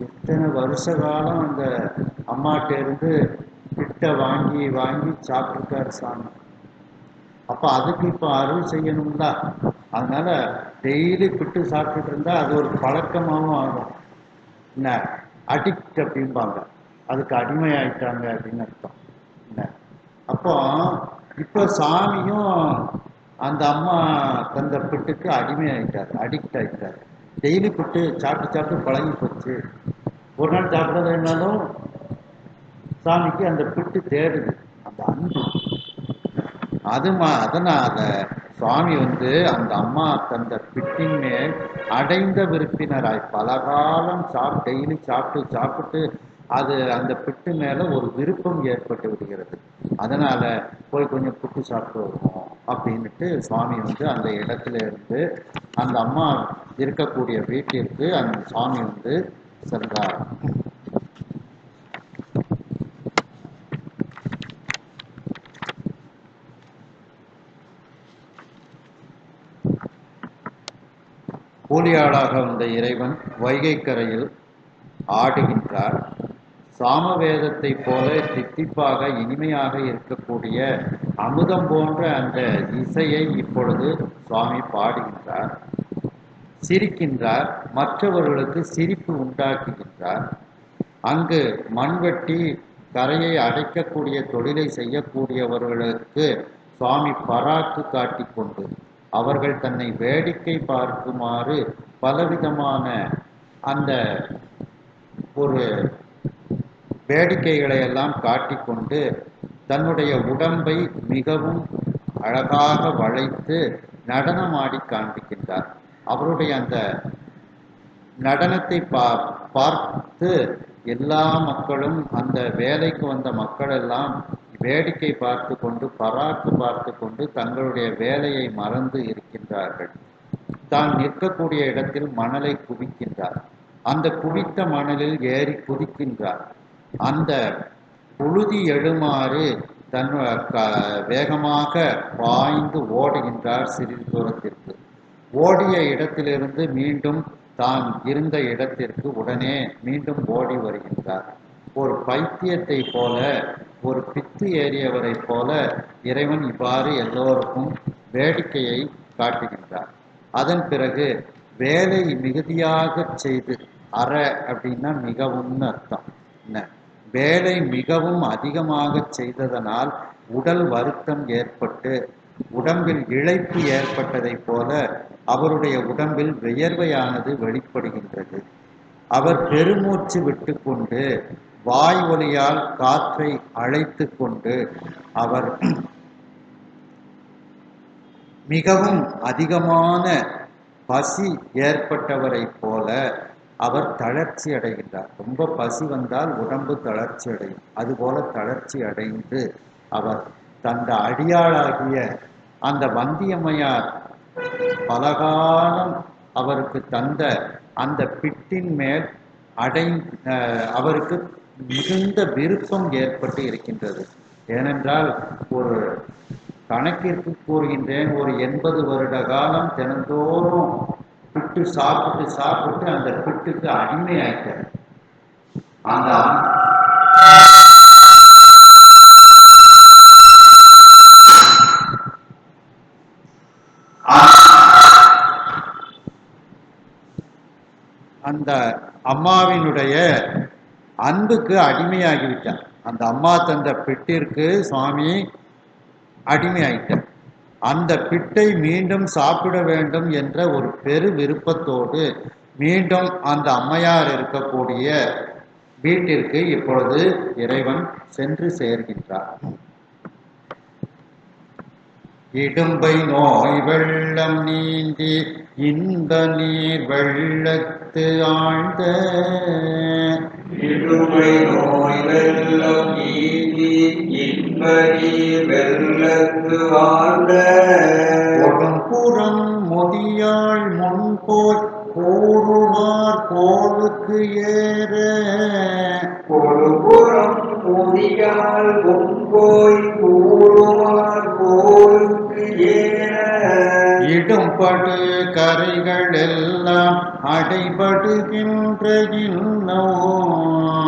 S1: எத்தனை வருஷ காலம் அந்த அம்மாட்ட இருந்து பிட்டை வாங்கி வாங்கி சாப்பிட்டுருக்காரு சாமி. அப்போ அதுக்கு இப்போ அருள் செய்யணும்ல, அதனால டெய்லி பிட்டு சாப்பிட்டுட்டு இருந்தா அது ஒரு பழக்கமாகவும் ஆகும். என்ன அடிக்ட் அப்படிம்பாங்க, அதுக்கு அடிமை ஆயிட்டாங்க அப்படின்னு அர்த்தம். என்ன அப்போ இப்போ சாமியும் அந்த அம்மா தந்த பிட்டுக்கு அடிமை ஆயிட்டார், அடிக்ட் ஆயிட்டார். டெய்லி பிட்டு சாப்பிட்டு சாப்பிட்டு பழகி போச்சு. ஒரு நாள் சாப்பிடறதுனாலும் சாமிக்கு அந்த பிட்டு தேடுது, அந்த அன்பு. அதனால சுவாமி அந்த அம்மா தந்த பிட்டின் மேல் அடைந்த விருப்பினராய் பல காலம் டெய்லி சாப்பிட்டு அந்த பிட்டு மேல ஒரு விருப்பம் ஏற்பட்டு விடுகிறது. அதனால போய் கொஞ்சம் புட்டு சாப்பிட்டு வருவோம் அப்படின்னுட்டு சுவாமி அந்த இடத்துல இருந்து அந்த அம்மா இருக்கக்கூடிய வீட்டிற்கு அந்த சுவாமி சென்றார். கூலியாளாக வந்த இறைவன் வைகை கரையில் ஆடுகின்றார். சாமவேதத்தை போல தித்திப்பாக இனிமையாக இருக்கக்கூடிய அமுதம் போன்ற அந்த இசையை இப்பொழுது சுவாமி பாடுகின்றார், சிரிக்கின்றார், மற்றவர்களுக்கு சிரிப்பு உண்டாக்குகின்றார். அங்கு மண்வெட்டி கரையை அடைக்கக்கூடிய தொழிலை செய்யக்கூடியவர்களுக்கு சுவாமி பராக்கு காட்டிக்கொண்டு அவர்கள் தன்னை வேடிக்கை பார்க்குமாறு பலவிதமான அந்த ஒரு வேடிக்கைகளை எல்லாம் காட்டிக்கொண்டு தன்னுடைய உடம்பை மிகவும் அழகாக வளைத்து நடனமாடி காண்பிக்கின்றார். அவருடைய அந்த நடனத்தை பார்த்து எல்லா மக்களும், அந்த வேலைக்கு வந்த மக்கள் எல்லாம் வேடிக்கை பார்த்து கொண்டு பராக்கு பார்த்து கொண்டு தங்களுடைய வேலையை மறந்து இருக்கின்றார்கள். தான் நிற்கக்கூடிய இடத்தில் மணலை குவிக்கின்றார். அந்த குவித்த மணலில் ஏறி குதிக்கின்றார். அந்த புழுதி எழுமாறு வேகமாக பாய்ந்து ஓடுகின்றார். சிறிது தூரத்திற்கு ஓடிய இடத்திலிருந்து மீண்டும் தான் இருந்த இடத்திற்கு உடனே மீண்டும் ஓடி வருகின்றார். ஒரு பைத்தியத்தை போல, ஒரு பித்து ஏறியவரை போல இறைவன் இவ்வாறு எல்லோருக்கும் வேடிக்கையை காட்டுகின்றார். அதன் பிறகு வேலை மிகுதியாக செய்து, அற அப்படின்னா மிகவும் அர்த்தம் என்ன, வேலை மிகவும் அதிகமாக செய்ததனால் உடல் வருத்தம் ஏற்பட்டு உடம்பில் இழைப்பு ஏற்பட்டதை போல அவருடைய உடம்பில் வியர்வையானது வெளிப்படுகின்றது. அவர் பெருமூச்சு விட்டு கொண்டு வாய் ஒலியால் காற்றை அழைத்து கொண்டு அவர் மிகவும் அதிகமான பசி ஏற்பட்டவரை போல அவர் தளர்ச்சி அடைகின்றார். ரொம்ப பசி வந்தால் உடம்பு தளர்ச்சி அடையும். அதுபோல தளர்ச்சி அடைந்து அவர் தந்த அடியாளாகிய அந்த வந்தியம்மையார் பலகாலம் அவருக்கு தந்த அந்த பிட்டின் மேல் அவருக்கு மிகுந்த விருப்பம் ஏற்பட்டு இருக்கின்றது. ஏனென்றால் ஒரு கணக்கிற்கு கூறுகின்றேன், ஒரு 80 வருட காலம் தினந்தோறும் பிட்டு சாப்பிட்டு அந்த பிட்டுக்கு அடிமையாயிட்டார். அந்த அம்மாவினுடைய அன்புக்கு அடிமையாகிவிட்டார். அந்த அம்மா தந்த பிட்டிற்கு சுவாமி அடிமையாயிட்டார். அந்த பிட்டை மீண்டும் சாப்பிட வேண்டும் என்ற ஒரு பெரு விருப்பத்தோடு மீண்டும் அந்த அம்மையார் இருக்கக்கூடிய வீட்டிற்கு இப்பொழுது இறைவன் சென்று சேர்கின்றார். இடும்பை நோய் வெள்ளம் நீந்தி இன்ப நீர் வெள்ளத்து ஆழ்ந்த,
S2: இடும்பை நோய் வெள்ளம் நீந்தி இன்ப நீர் வெள்ளத்து ஆழ்ந்த,
S1: கொடும்புறம் முதியாள் முன்போய் கூறுவார் கோளுக்கு ஏற,
S2: கொடுபுறம் முதியால் முன்போய் கூறுவார் கோளுக்கு ஏற,
S1: இடும்படு கரைகள் எல்லாம் அடைபடுகின்ற இன்னும்,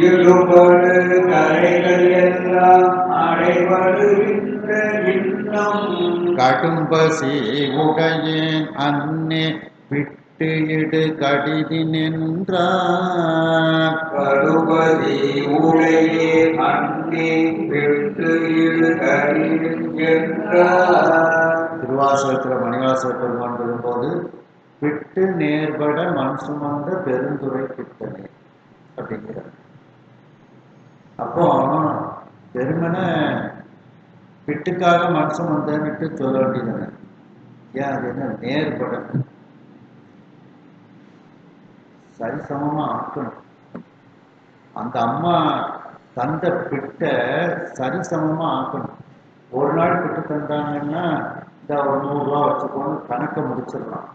S2: இடுபடு கரைகள் எல்லாம் அடைபடுகின்ற இன்னும்,
S1: கடும்பசி உடையேன் அன்னே விட்டு இடு கடிதி நின்றார்,
S2: கடுபதி உடையே அன்னே விட்டு இடு கடிதி என்றார்.
S1: திருவாசகத்தில் மணிவாசக பெருமான் வரும்போது விட்டு நேர்பட மண் சுமந்த பெருந்துரை பித்தனே அப்படிங்கிறார். அப்போ வெறுமன பிட்டுக்காக மனுஷன் வந்தேன்னுட்டு சொல்ல வேண்டியது. ஏன் அது என்ன நேர்பட சரிசமமா ஆக்கணும். அந்த அம்மா தந்த பிட்டை சரிசமமா ஆக்கணும். ஒரு நாள் பிட்டு தந்தாங்கன்னா இந்த ஒரு 100 ரூபா வச்சுக்கோன்னு கணக்கை முடிச்சிடலாம்.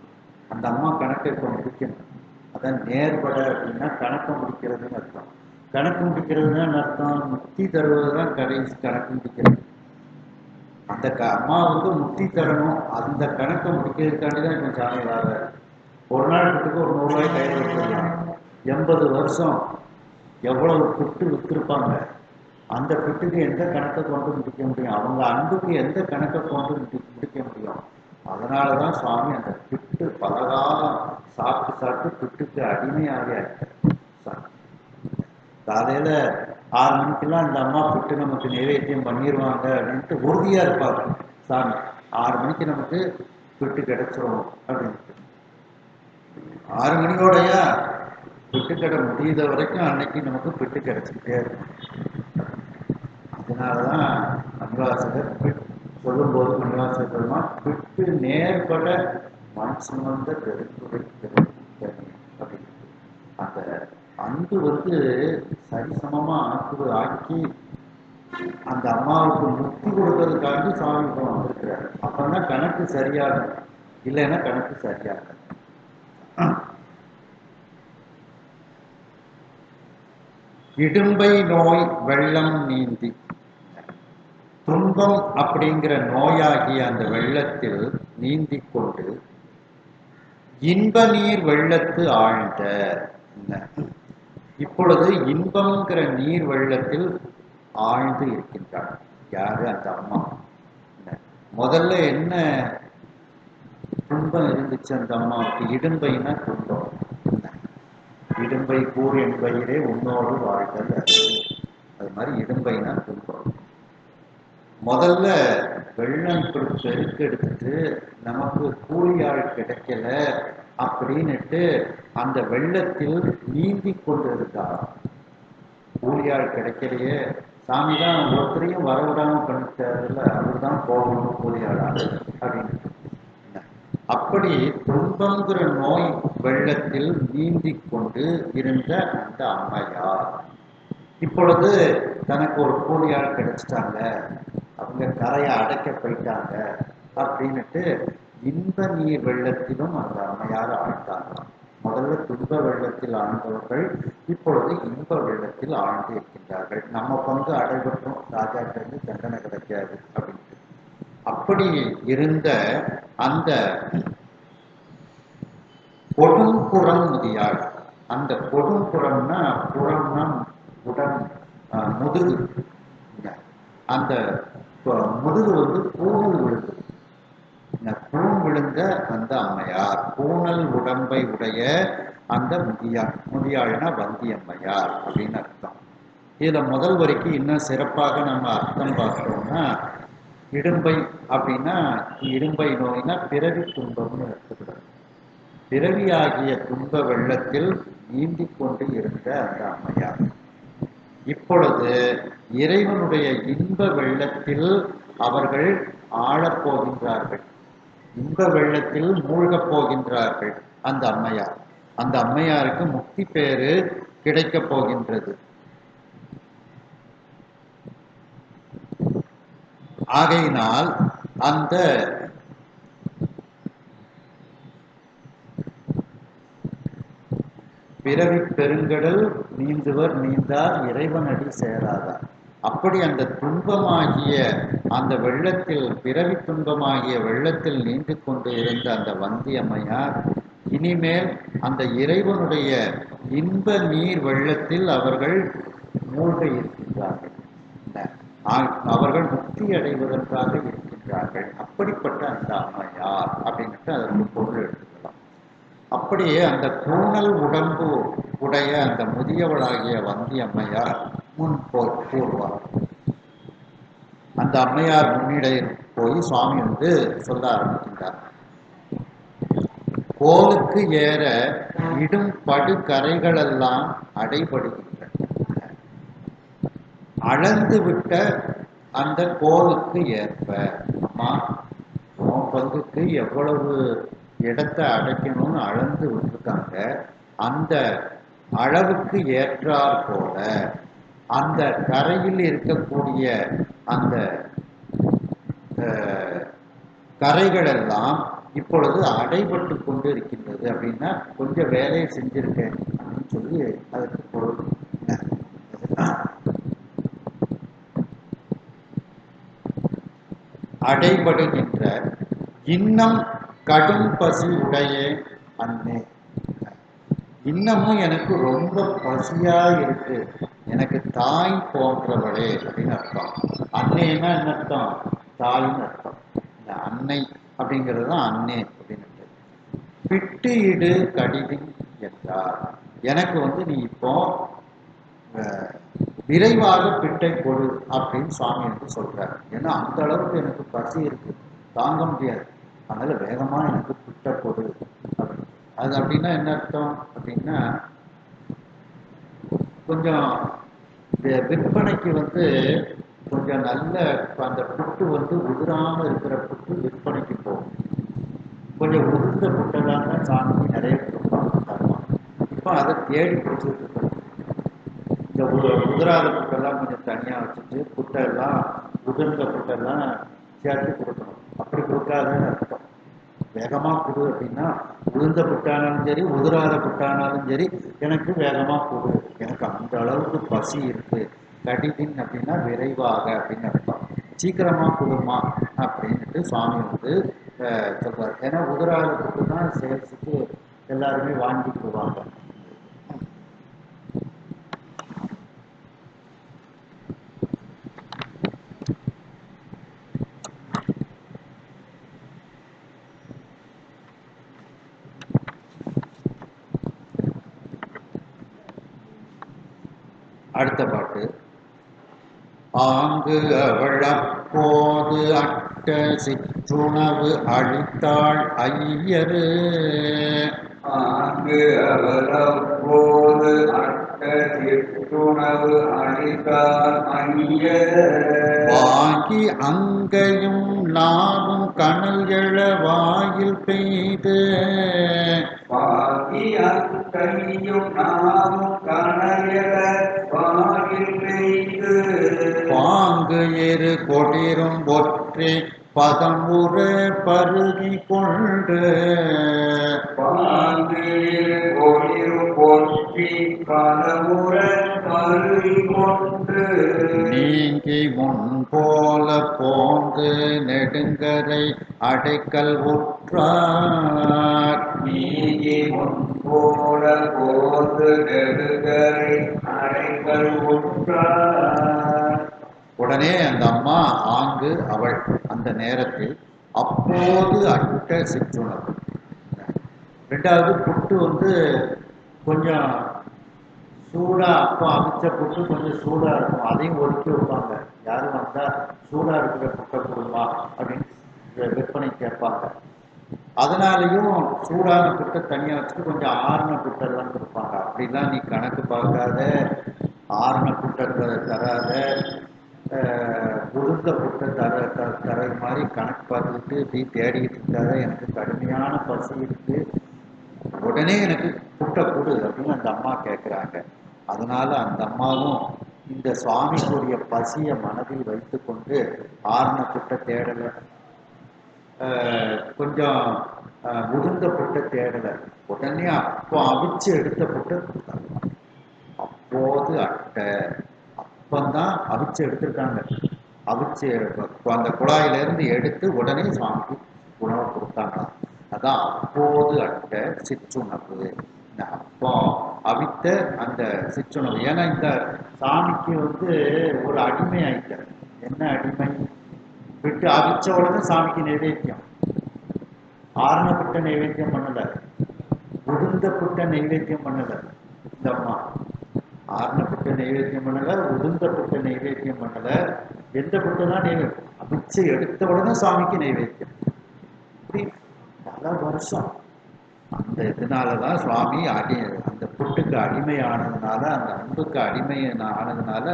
S1: அந்த அம்மா கணக்கை இப்போ முடிக்கணும். அதான் நேர்பட அப்படின்னா கணக்கை முடிக்கிறதுன்னு அர்த்தம். கணக்கு முடிக்கிறதுன்னு அர்த்தம் முக்தி தருவது தான் கடைசி கணக்கு முடிக்கிறது. அந்த அம்மாவுக்கு முக்தி தரணும். அந்த கணக்கை முடிக்கிறதுக்காண்டி தான் இப்போ சாமி வர ஒரு நாள் பிட்டுக்கு ஒரு 100 ரூபாய் கையில் வச்சிடலாம். 80 வருஷம் எவ்வளவு பிட்டு விற்றுருப்பாங்க. அந்த பிட்டுக்கு எந்த கணக்கை கொண்டு முடிக்க முடியும்? அவங்க அன்புக்கு எந்த கணக்கை கொண்டு முடிக்க முடியும்? அதனால தான் சுவாமி அந்த பிட்டு பலகாலம் சாப்பிட்டு பிட்டுக்கு அடிமையாக காலையில 6 மணிக்கெல்லாம் அந்த அம்மா பிட்டு நமக்கு நைவேத்தியம் பண்ணிடுவாங்க அப்படின்ட்டு உறுதியா இருப்பாங்க. சாமி 6 மணிக்கு நமக்கு பிட்டு கிடைச்சிரும் அப்படின்ட்டு 6 மணியோடையா பிட்டு கடை முடியுத வரைக்கும் அன்னைக்கு நமக்கு பிட்டு கிடைச்சிக்கிட்டே இருக்கும். அதனாலதான் மணிவாசகர் சொல்லும்போது மணிவாசகர் பெருமா பிட்டு நேர்பட மண் சுமந்த பெருந்துரை அப்படின்னு அந்த அன்பு சரிசமமா ஆக்கி அந்த அம்மாவுக்கு முக்தி கொடுக்கறதுக்காண்டி சாமி வந்திருக்கிறார். அப்பதான் கணக்கு சரியாகும். இல்லைன்னா கணக்கு சரியாகும். இடும்பை நோய் வெள்ளம் நீந்தி துன்பம் அப்படிங்கிற நோயாகிய அந்த வெள்ளத்தில் நீந்தி கொண்டு இன்ப நீர் வெள்ளத்து ஆழ்ந்த இப்பொழுது இன்பம்ங்கிற நீர் வெள்ளத்தில் ஆழ்ந்து இருக்கின்றார். யாரு? அந்த அம்மா. முதல்ல என்ன துன்பம் இருந்துச்சு அந்த அம்மாவுக்கு? இடும்பைனா துன்பம். இடும்பை கூர் என்பயிரே உன்னோடு வாழ்தல். அது மாதிரி இடும்பைனா துன்பம். முதல்ல வெள்ளம் பெருக்கெடுத்துட்டு நமக்கு கூலியாள் கிடைக்கல அப்படின்னுட்டு அந்த வெள்ளத்தில் நீந்தி கொண்டிருந்தார். கூலியாள் கிடைக்கலையே, சாமி தான் ஒருத்தரையும் வரவிடாம பண்ணிட்டாருல, அவர் தான் போகணும் கூலியாளா அப்படின்னு. அப்படி துன்பங்கிற நோய் வெள்ளத்தில் நீந்தி கொண்டு இருந்த அந்த அம்மையார் இப்பொழுது தனக்கு ஒரு கூலியாள் கிடைச்சிட்டாங்க, அவங்க கரையை அடைக்க போயிட்டாங்க அப்படின்னுட்டு இன்ப நீர் வெள்ளத்திலும் அந்த அம்மையார் ஆழ்ந்தாங்களாம். முதல்ல துன்ப வெள்ளத்தில் ஆழ்ந்தவர்கள் இப்பொழுது இன்ப வெள்ளத்தில் ஆழ்ந்து இருக்கின்றார்கள். நம்ம பங்கு அடைபட்டும் ராஜாக்கிருந்து தண்டனை கிடைக்காது அப்படின்ட்டு. அப்படி இருந்த அந்த கொடும்புறம் முதியாள், அந்த கொடும்புறம்னா புறம்னா உடன் முதுகு, அந்த முதுகு பூணல் விழுந்து பூண் விழுந்த அந்த அம்மையார், பூணல் உடம்பை உடைய அந்த முதியாள்னா வந்தி அம்மையார் அப்படின்னு அர்த்தம். இதுல முதல் வரைக்கும் இன்னும் சிறப்பாக நம்ம அர்த்தம் பார்த்தோம்னா இடும்பை அப்படின்னா இடும்பை நோய்னா பிறவி துன்பம்னு எடுத்துக்கிறது. பிறவியாகிய துன்ப வெள்ளத்தில் நீந்தி கொண்டு இருந்த அந்த அம்மையார் இப்பொழுது இறைவனுடைய இன்ப வெள்ளத்தில் அவர்கள் ஆழப்போகின்றார்கள். இன்ப வெள்ளத்தில் மூழ்கப் போகின்றார்கள் அந்த அம்மையார். அந்த அம்மையாருக்கு முக்தி பேரு கிடைக்கப் போகின்றது. ஆகையினால் அந்த பிறவி பெருங்கடல் நீந்துவர் நீந்தார் இறைவனடி சேராதார். அப்படி அந்த துன்பமாகிய அந்த வெள்ளத்தில், பிறவி துன்பமாகிய வெள்ளத்தில் நீண்டு கொண்டு இருந்த அந்த வந்தி அம்மையார் இனிமேல் அந்த இறைவனுடைய இன்ப நீர் வெள்ளத்தில் அவர்கள் மூழ்க இருக்கின்றார்கள். அவர்கள் முக்தி அடைவதற்காக இருக்கின்றார்கள். அப்படிப்பட்ட அந்த அம்மையார் அப்படின்ட்டு அதற்கு பொருள் எடுத்துக்கலாம். அப்படியே அந்த பூணல் உடம்பு உடைய அந்த முதியவளாகிய வந்தி அம்மையார் முன் கூறுவார். அந்த அம்மையார் முன்னிடையில் போய் சுவாமி சொல்ல ஆரம்பிக்கின்றார். கோலுக்கு ஏற இடும் படுகரைகளெல்லாம் அடைபடுகின்றன. அளந்து விட்ட அந்த கோலுக்கு ஏற்ப அம்மா உன் பங்குக்கு எவ்வளவு இடத்தை அடைக்கணும்னு அளந்து விட்டுருக்காங்க. அந்த அளவுக்கு ஏற்றாற் போல அந்த கரையில் இருக்கக்கூடிய அந்த கரைகள் எல்லாம் இப்பொழுது அடைபட்டு கொண்டு இருக்கின்றது. அப்படின்னா கொஞ்சம் வேலையை செஞ்சிருக்கேன் அப்படின்னு சொல்லி அதற்கு பொருள். அடைபடுகின்ற இன்னம் கடும் பசி உடைய அன்னே, இன்னமும் எனக்கு ரொம்ப பசியா இருக்கு, எனக்கு தாய் போன்றவளே அப்படின்னு அர்த்தம். அன்னைன்னா என்ன அர்த்தம்? தாய்ன்னு அர்த்தம். இந்த அன்னை அப்படிங்கிறது தான் அன்னே அப்படின்னு. பிட்டு இடு கடிதின் என்றார். எனக்கு நீ இப்போ விரைவாக பிட்டை கொடு அப்படின்னு சுவாமி சொல்றாரு. ஏன்னா அந்த அளவுக்கு எனக்கு பசி இருக்கு, தாங்க முடியாது, அதனால வேகமா எனக்கு பிட்டை கொடு அப்படின்னு. அது அப்படின்னா என்ன அர்த்தம் அப்படின்னா, கொஞ்சம் விற்பனைக்கு கொஞ்சம் நல்ல அந்த புட்டு உதிராம இருக்கிற புட்டு விற்பனைக்கு போகும். கொஞ்சம் உதிர்ந்த புட்டெல்லாம் தான் சாமிக்கு நிறைய கொடுப்பாங்க தருவாங்க. இப்போ அதை தேடி பிடிச்சிட்டு இருக்கோம். இந்த உதிராத புட்டெல்லாம் கொஞ்சம் தனியாக வச்சுட்டு புட்டெல்லாம் உதிர்ந்த புட்டெல்லாம் சேர்த்து கொடுக்கணும். அப்படி கொடுக்காதுன்னு அர்த்தம். வேகமாக கொடு அப்படின்னா உதிர்ந்த புட்டானாலும் சரி உதிராத புட்டானாலும் சரி எனக்கு வேகமாக கொடு, எனக்கு அந்த அளவுக்கு பசி இருக்கு. கடிதின் அப்படின்னா விரைவாக அப்படின்னு அர்த்தம். சீக்கிரமா கொடுமா அப்படின்ட்டு சுவாமி சொல்றாரு. ஏன்னா உதிராத புட்டு தான் சேல்ஸுக்கு எல்லாருமே வாங்கிக்குவாங்க. அடுத்த பாட்டு. ஆங்கு அவள் அப்போது அட்ட சிற்றுணவு அளித்தாள் ஐயரு.
S2: ஆங்கு அவள் அப்போது அட்ட சிற்றுணவு அளித்தாள் ஐயரு.
S1: வாங்கி அங்கையும் நாவும் கனல் எழ வாயில் பெய்து.
S2: வாங்கி அங்கையும் நாவும் கனல் எழ வாயில் பெய்து.
S1: பாங்கு இரு கொடிரும் ஒற்றி பதமுற பருகி கொண்டு.
S2: பாங்கு இரு கொடிரும் ஒற்றி பதமுற பருகி கொண்டு.
S1: நீங்கி முன் போல போந்து நெடுங்கரை அடைக்கல் உற்றார்.
S2: நீங்கி முன் போல போந்து நெடுங்கரை அடைக்கல் உற்றார்.
S1: உடனே அந்த அம்மா ஆங்கு அவள் அந்த நேரத்தில் அப்போது அட்ட சிற்றுணவு. ரெண்டாவது புட்டு கொஞ்சம் சூடா, அப்போ அவிச்ச புட்டு கொஞ்சம் சூடா இருக்கும், அதையும் ஒதுக்கி வைப்பாங்க. யாரும் வந்தா சூடா இருக்கிற புட்டை கொடுமா அப்படின்னு விற்பனை கேட்பாங்க. அதனாலையும் சூடான புட்டை தனியாக வச்சுட்டு கொஞ்சம் ஆறுன புட்டெல்லாம் கொடுப்பாங்க. அப்படிலாம் நீ கணக்கு பார்க்காத, ஆறுன புட்டை தராத, உளுந்த புட்டை தர மாதிரி கணக்கு பார்த்துக்கிட்டு இப்படி தேடிக்கிட்டு இருக்காத, எனக்கு கடுமையான பசி இருக்கு, உடனே எனக்கு புட்டை கொடு அப்படின்னு அந்த அம்மா கேட்குறாங்க. அதனால அந்த அம்மாவும் இந்த சுவாமிக்குரிய பசியை மனதில் வைத்து கொண்டு ஆறுன புட்டை தேடலை, கொஞ்சம் உளுந்த புட்டை தேடலை, உடனே அப்போ அவிச்சு எடுத்த புட்டை கொடுத்தாங்க. அப்போது அட்டை, அப்பந்தான் அவிச்சு எடுத்திருக்காங்க. அவிச்சு அந்த குழாயிலிருந்து எடுத்து உடனே சுவாமிக்கு உணவை கொடுத்தாங்க. அதான் அப்போது அட்டை சிற்றுணவு. இந்த அப்போ அவித்த அந்த சிற்றுணவு. ஏன்னா இந்த சாமிக்கு ஒரு அடிமை ஆயிட்டார். என்ன அடிமை? விட்டு அவிச்ச உடனே சாமிக்கு நைவேத்தியம். ஆரண புட்டை நைவேத்தியம் பண்ணல, உளுந்த புட்டை நைவேத்தியம் பண்ணல இந்த அம்மா. ஆரண புட்டை நைவேத்தியம் பண்ணல, உளுந்த புட்டை நைவேத்தியம் பண்ணல. எந்த புட்டை தான் நைவேத்தியம்? அவிச்சு எடுத்த உடனே சாமிக்கு நைவேத்தியம். இப்படி பல வருஷம் அந்த இதனாலதான் சுவாமி அந்த புட்டுக்கு அடிமை ஆனதுனால, அந்த அன்புக்கு அடிமை ஆனதுனால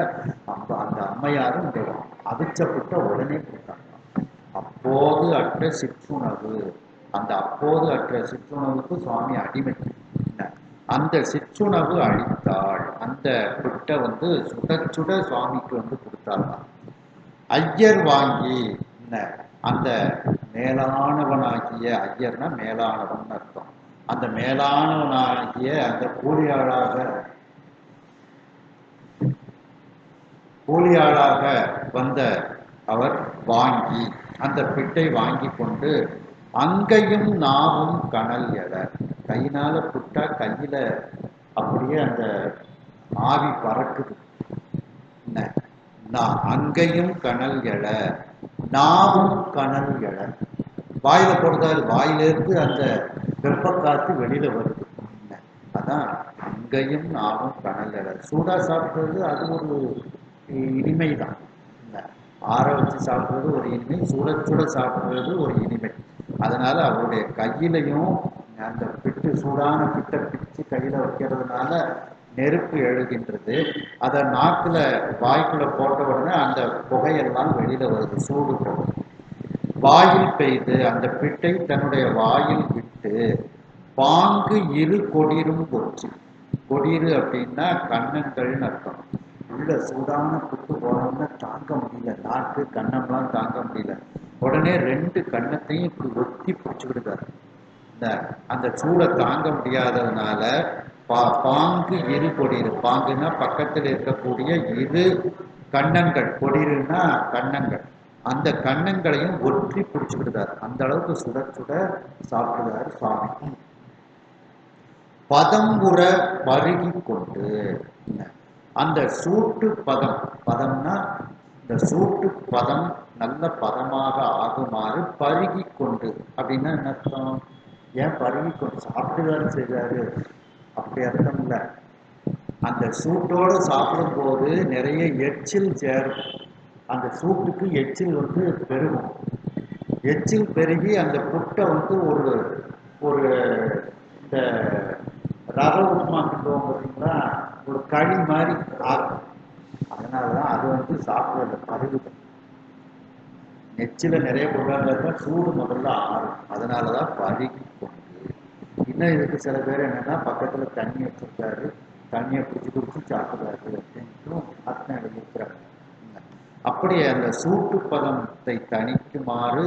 S1: அந்த அம்மையாரும் இந்த அவிச்ச புட்டை உடனே கொடுத்தாங்க. அப்போது அற்ற சிற்றுணவு, அந்த அப்போது அற்ற சிற்றுணவுக்கு சுவாமி அடிமை. அந்த சிற்றுணவு அளித்தாள். அந்த புட்டை சுட சுட சுவாமிக்கு கொடுத்தாங்க. ஐயர் வாங்கி அந்த மேலானவனாகிய, ஐயர்னா மேலானவன் அர்த்தம், அந்த மேலானவனாகிய அந்த கூலியாளாக வந்த அவர் வாங்கி அந்த பிட்டை வாங்கி கொண்டு அங்கையும் நாவும் கனல் எழ, கையினால புட்டா கையில அப்படியே அந்த ஆவி பறக்குது. அங்கையும் கனல் எழ நாவும் கனல் எழ, வாயில போடுறாரு, வாயிலிருந்து அந்த வெப்பக்காத்து வெளியில வருது. அதான் அங்கையும் நாவும் கனல் எழ. சூடா சாப்பிட்றது அது ஒரு இனிமை தான். ஆற வச்சு சாப்பிட்றது ஒரு இனிமை, சுட சுட சாப்பிட்றது ஒரு இனிமை. அதனால அவருடைய கையிலையும் அந்த பிட்டு, சூடான பிட்டை பிடிச்சு கையில வைக்கிறதுனால நெருப்பு எழுகின்றது. அதை நாக்குல வாய்க்குள்ள போட்ட உடனே அந்த புகையெல்லாம் வெளியில வருது, சூடு போகும். வாயில் பெய்து அந்த பிட்டை தன்னுடைய வாயில் விட்டு பாங்கு இரு கொடிரும் கொச்சு. கொடிரு அப்படின்னா கண்ணங்கள்னு அர்த்தம். உள்ள சூடான புட்டு போனோம்னா தாங்க முடியல, நாக்கு கண்ணம்லாம் தாங்க முடியல. உடனே 2 கண்ணத்தையும் இப்படி ஒத்தி பிடிச்சுக்கிடுதாரு. அந்த சூடை தாங்க முடியாததுனால பாங்கு இரு கொடிரு, பாங்குன்னா பக்கத்தில் இருக்கக்கூடிய இரு கண்ணங்கள், கொடிருன்னா கண்ணங்கள், அந்த கண்ணங்களையும் ஒற்றி பிடிச்சுக்கிடுதார். அந்த அளவுக்கு சுட சுட சாப்பிடுறாரு சுவாமி. பதம் உற பருகி கொண்டு, அந்த சூட்டு பதம், பதம்னா இந்த சூட்டு பதம் நல்ல பதமாக ஆகுமாறு பருகி கொண்டு அப்படின்னா என்ன அர்த்தம்? ஏன் பருகி கொண்டு சாப்பிட்டுதாரு செய்தாரு அப்படி அர்த்தம் இல்லை. அந்த சூட்டோடு சாப்பிடும்போது நிறைய எச்சில் சேரும். அந்த சூட்டுக்கு எச்சில் பெருகும். எச்சில் பெருகி அந்த புட்டை ஒரு ஒரு இந்த ரவ உப்புமா கிண்டுவோம் பார்த்தீங்களா, ஒரு களி மாதிரி ஆகும். அதனாலதான் அது சாப்பிடுறது பருகுது. நெச்சில நிறைய கொண்டாடுறதா சூடு முதல்ல ஆறும். அதனாலதான் பருகி கொண்டு. இன்னும் இதுக்கு சில பேர் என்னன்னா பக்கத்துல தண்ணி வச்சிருக்காரு, தண்ணியை குடிச்சு சாப்பிடுறாரு அப்படின்ட்டு அர்த்தம் எழுதியிருக்கிறாங்க. அப்படியே அந்த சூட்டு பதத்தை தணிக்குமாறு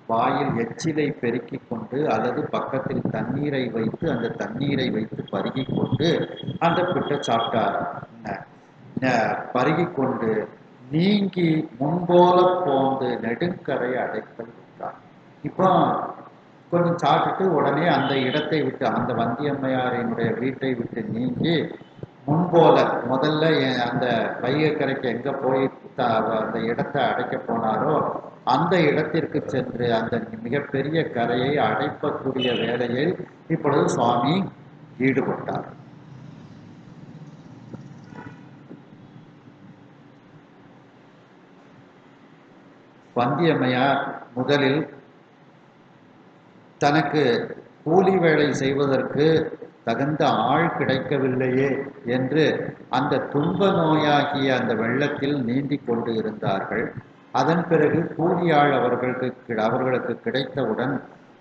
S1: வாயில் எச்சிலை பெருக்கி கொண்டு அல்லது பக்கத்தில் தண்ணீரை வைத்து அந்த தண்ணீரை வைத்து பருகி கொண்டு அந்த பிட்டை சாப்பிட்டார். பருகி கொண்டு நீங்கி முன்போல போந்து நெடுங்கரை அடைத்தல் விட்டார். இப்போ கொஞ்சம் சாப்பிட்டுட்டு உடனே அந்த இடத்தை விட்டு, அந்த வந்தியம்மையாரினுடைய வீட்டை விட்டு நீங்கி முன்போல, முதல்ல அந்த வைகைக்கரைக்கு எங்க போய் அந்த இடத்தை அடைக்க போனாரோ அந்த இடத்திற்கு சென்று அந்த மிகப்பெரிய கரையை அடைப்பக்கூடிய வேலையில் இப்பொழுது சுவாமி ஈடுபட்டார். வந்தியம்மையார் முதலில் தனக்கு கூலி வேலை செய்வதற்கு தகுந்த ஆள் கிடைக்கவில்லையே என்று அந்த துன்ப நோயாகிய அந்த வெள்ளத்தில் நீந்தி கொண்டு இருந்தார்கள். அதன் பிறகு கூலியாள் அவர்களுக்கு கிடைத்தவுடன்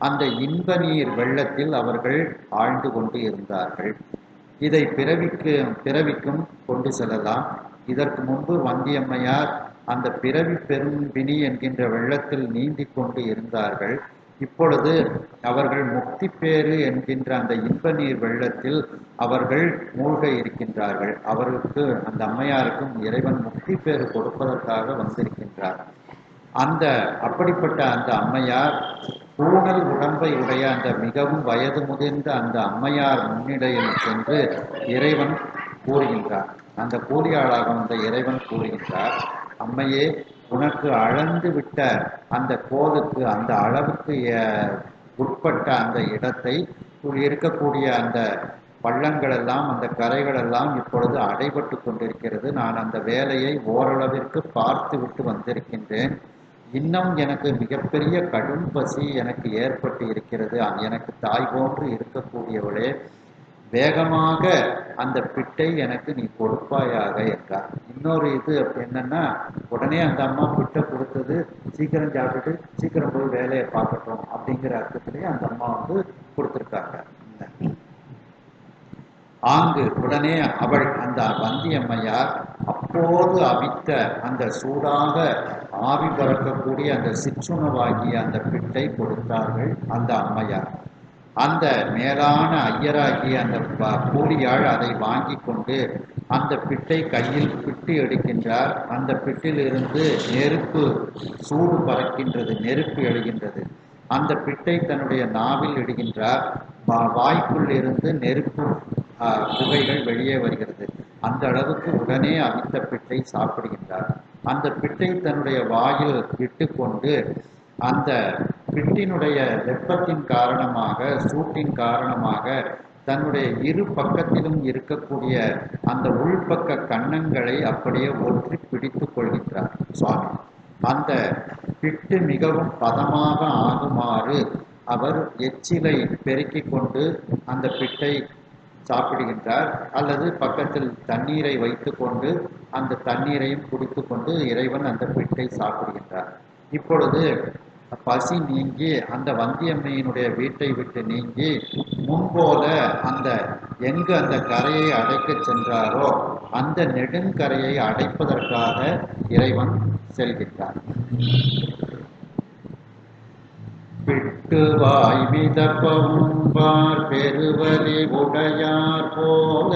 S1: அந்த இன்ப நீர் வெள்ளத்தில் அவர்கள் ஆழ்ந்து கொண்டு இருந்தார்கள். இதை பிறவிக்கும் கொண்டு செல்லலாம். இதற்கு முன்பு வந்தியம்மையார் அந்த பிறவி பெரும்பிணி என்கின்ற வெள்ளத்தில் நீந்தி கொண்டு இருந்தார்கள். இப்பொழுது அவர்கள் முக்தி பேறு என்கின்ற அந்த இன்ப நீர் வெள்ளத்தில் அவர்கள் மூழ்க இருக்கின்றார்கள். அவருக்கு, அந்த அம்மையாருக்கும் இறைவன் முக்தி பேறு கொடுப்பதற்காக வந்திருக்கின்றார். அப்படிப்பட்ட அந்த அம்மையார் பூணல் உடம்பை உடைய அந்த மிகவும் வயது முதிர்ந்த அந்த அம்மையார் முன்னிலையில் சென்று இறைவன் கூறுகின்றார். அந்த கூலியாளாக வந்த இறைவன் கூறுகின்றார், அம்மையே, உனக்கு அளந்து விட்ட அந்த கோலுக்கு, அந்த அளவுக்கு உட்பட்ட அந்த இடத்தை, இருக்கக்கூடிய அந்த பள்ளங்கள் எல்லாம், அந்த கரைகள் எல்லாம் இப்பொழுது அடைபட்டு கொண்டிருக்கிறது. நான் அந்த வேலையை ஓரளவிற்கு பார்த்து விட்டு வந்திருக்கின்றேன். இன்னும் எனக்கு மிகப்பெரிய கடும் பசி எனக்கு ஏற்பட்டு இருக்கிறது. எனக்கு தாய் போன்று இருக்கக்கூடியவளே, வேகமாக அந்த பிட்டை எனக்கு நீ கொடுப்பாயாக என்றார். இன்னொரு இது என்னன்னா, உடனே அந்த அம்மா பிட்டை கொடுத்தது சீக்கிரம் சாப்பிட்டுட்டு சீக்கிரம் போய் வேலையை பார்க்கட்டும் அப்படிங்கிற அர்த்தத்திலேயே அந்த அம்மா வந்து கொடுத்துருக்காங்க. ஆங்கு உடனே அவள் அந்த வந்தியம்மையார் அப்போது அவித்த அந்த சூடாக ஆவி பறக்கக்கூடிய அந்த சிற்றுணவாகிய அந்த பிட்டை கொடுத்தார்கள் அந்த அம்மையார். அந்த மேலான ஐயராகிய அந்த கூலியாள் அதை வாங்கி கொண்டு அந்த பிட்டை கையில் பிட்டு எடுக்கின்றார். அந்த பிட்டிலிருந்து நெருப்பு சூடு பறக்கின்றது, நெருப்பு எழுகின்றது. அந்த பிட்டை தன்னுடைய நாவில் இடுகின்றார். வாய்க்குள் இருந்து நெருப்பு புகைகள் வெளியே வருகிறது. அந்த அளவுக்கு உடனே அவித்த பிட்டை சாப்பிடுகின்றார். அந்த பிட்டை தன்னுடைய வாயில் விட்டு கொண்டு அந்த பிட்டினுடைய வெப்பத்தின் காரணமாக, சூட்டின் காரணமாக தன்னுடைய இரு பக்கத்திலும் இருக்கக்கூடிய அந்த உள்பக்க கன்னங்களை அப்படியே ஒற்றி பிடித்து கொள்கின்றார் சுவாமி. அந்த பிட்டு மிகவும் பதமாக ஆகுமாறு அவர் எச்சிலை பெருக்கிக் கொண்டு அந்த பிட்டை சாப்பிடுகின்றார். அல்லது பக்கத்தில் தண்ணீரை வைத்து கொண்டு அந்த தண்ணீரையும் குடித்து கொண்டு இறைவன் அந்த பிட்டை சாப்பிடுகின்றார். இப்பொழுது பசி நீங்கி அந்த வந்தியம்மையினுடைய வீட்டை விட்டு நீங்கி முன்போல அந்த எங்கு அந்த கரையை அடைக்க சென்றாரோ அந்த நெடுங்கரையை அடைப்பதற்காக இறைவன் செல்கின்றார். பிட்டுவாய் மிதப்பவும்பார் பெருவலி உடையார் போல,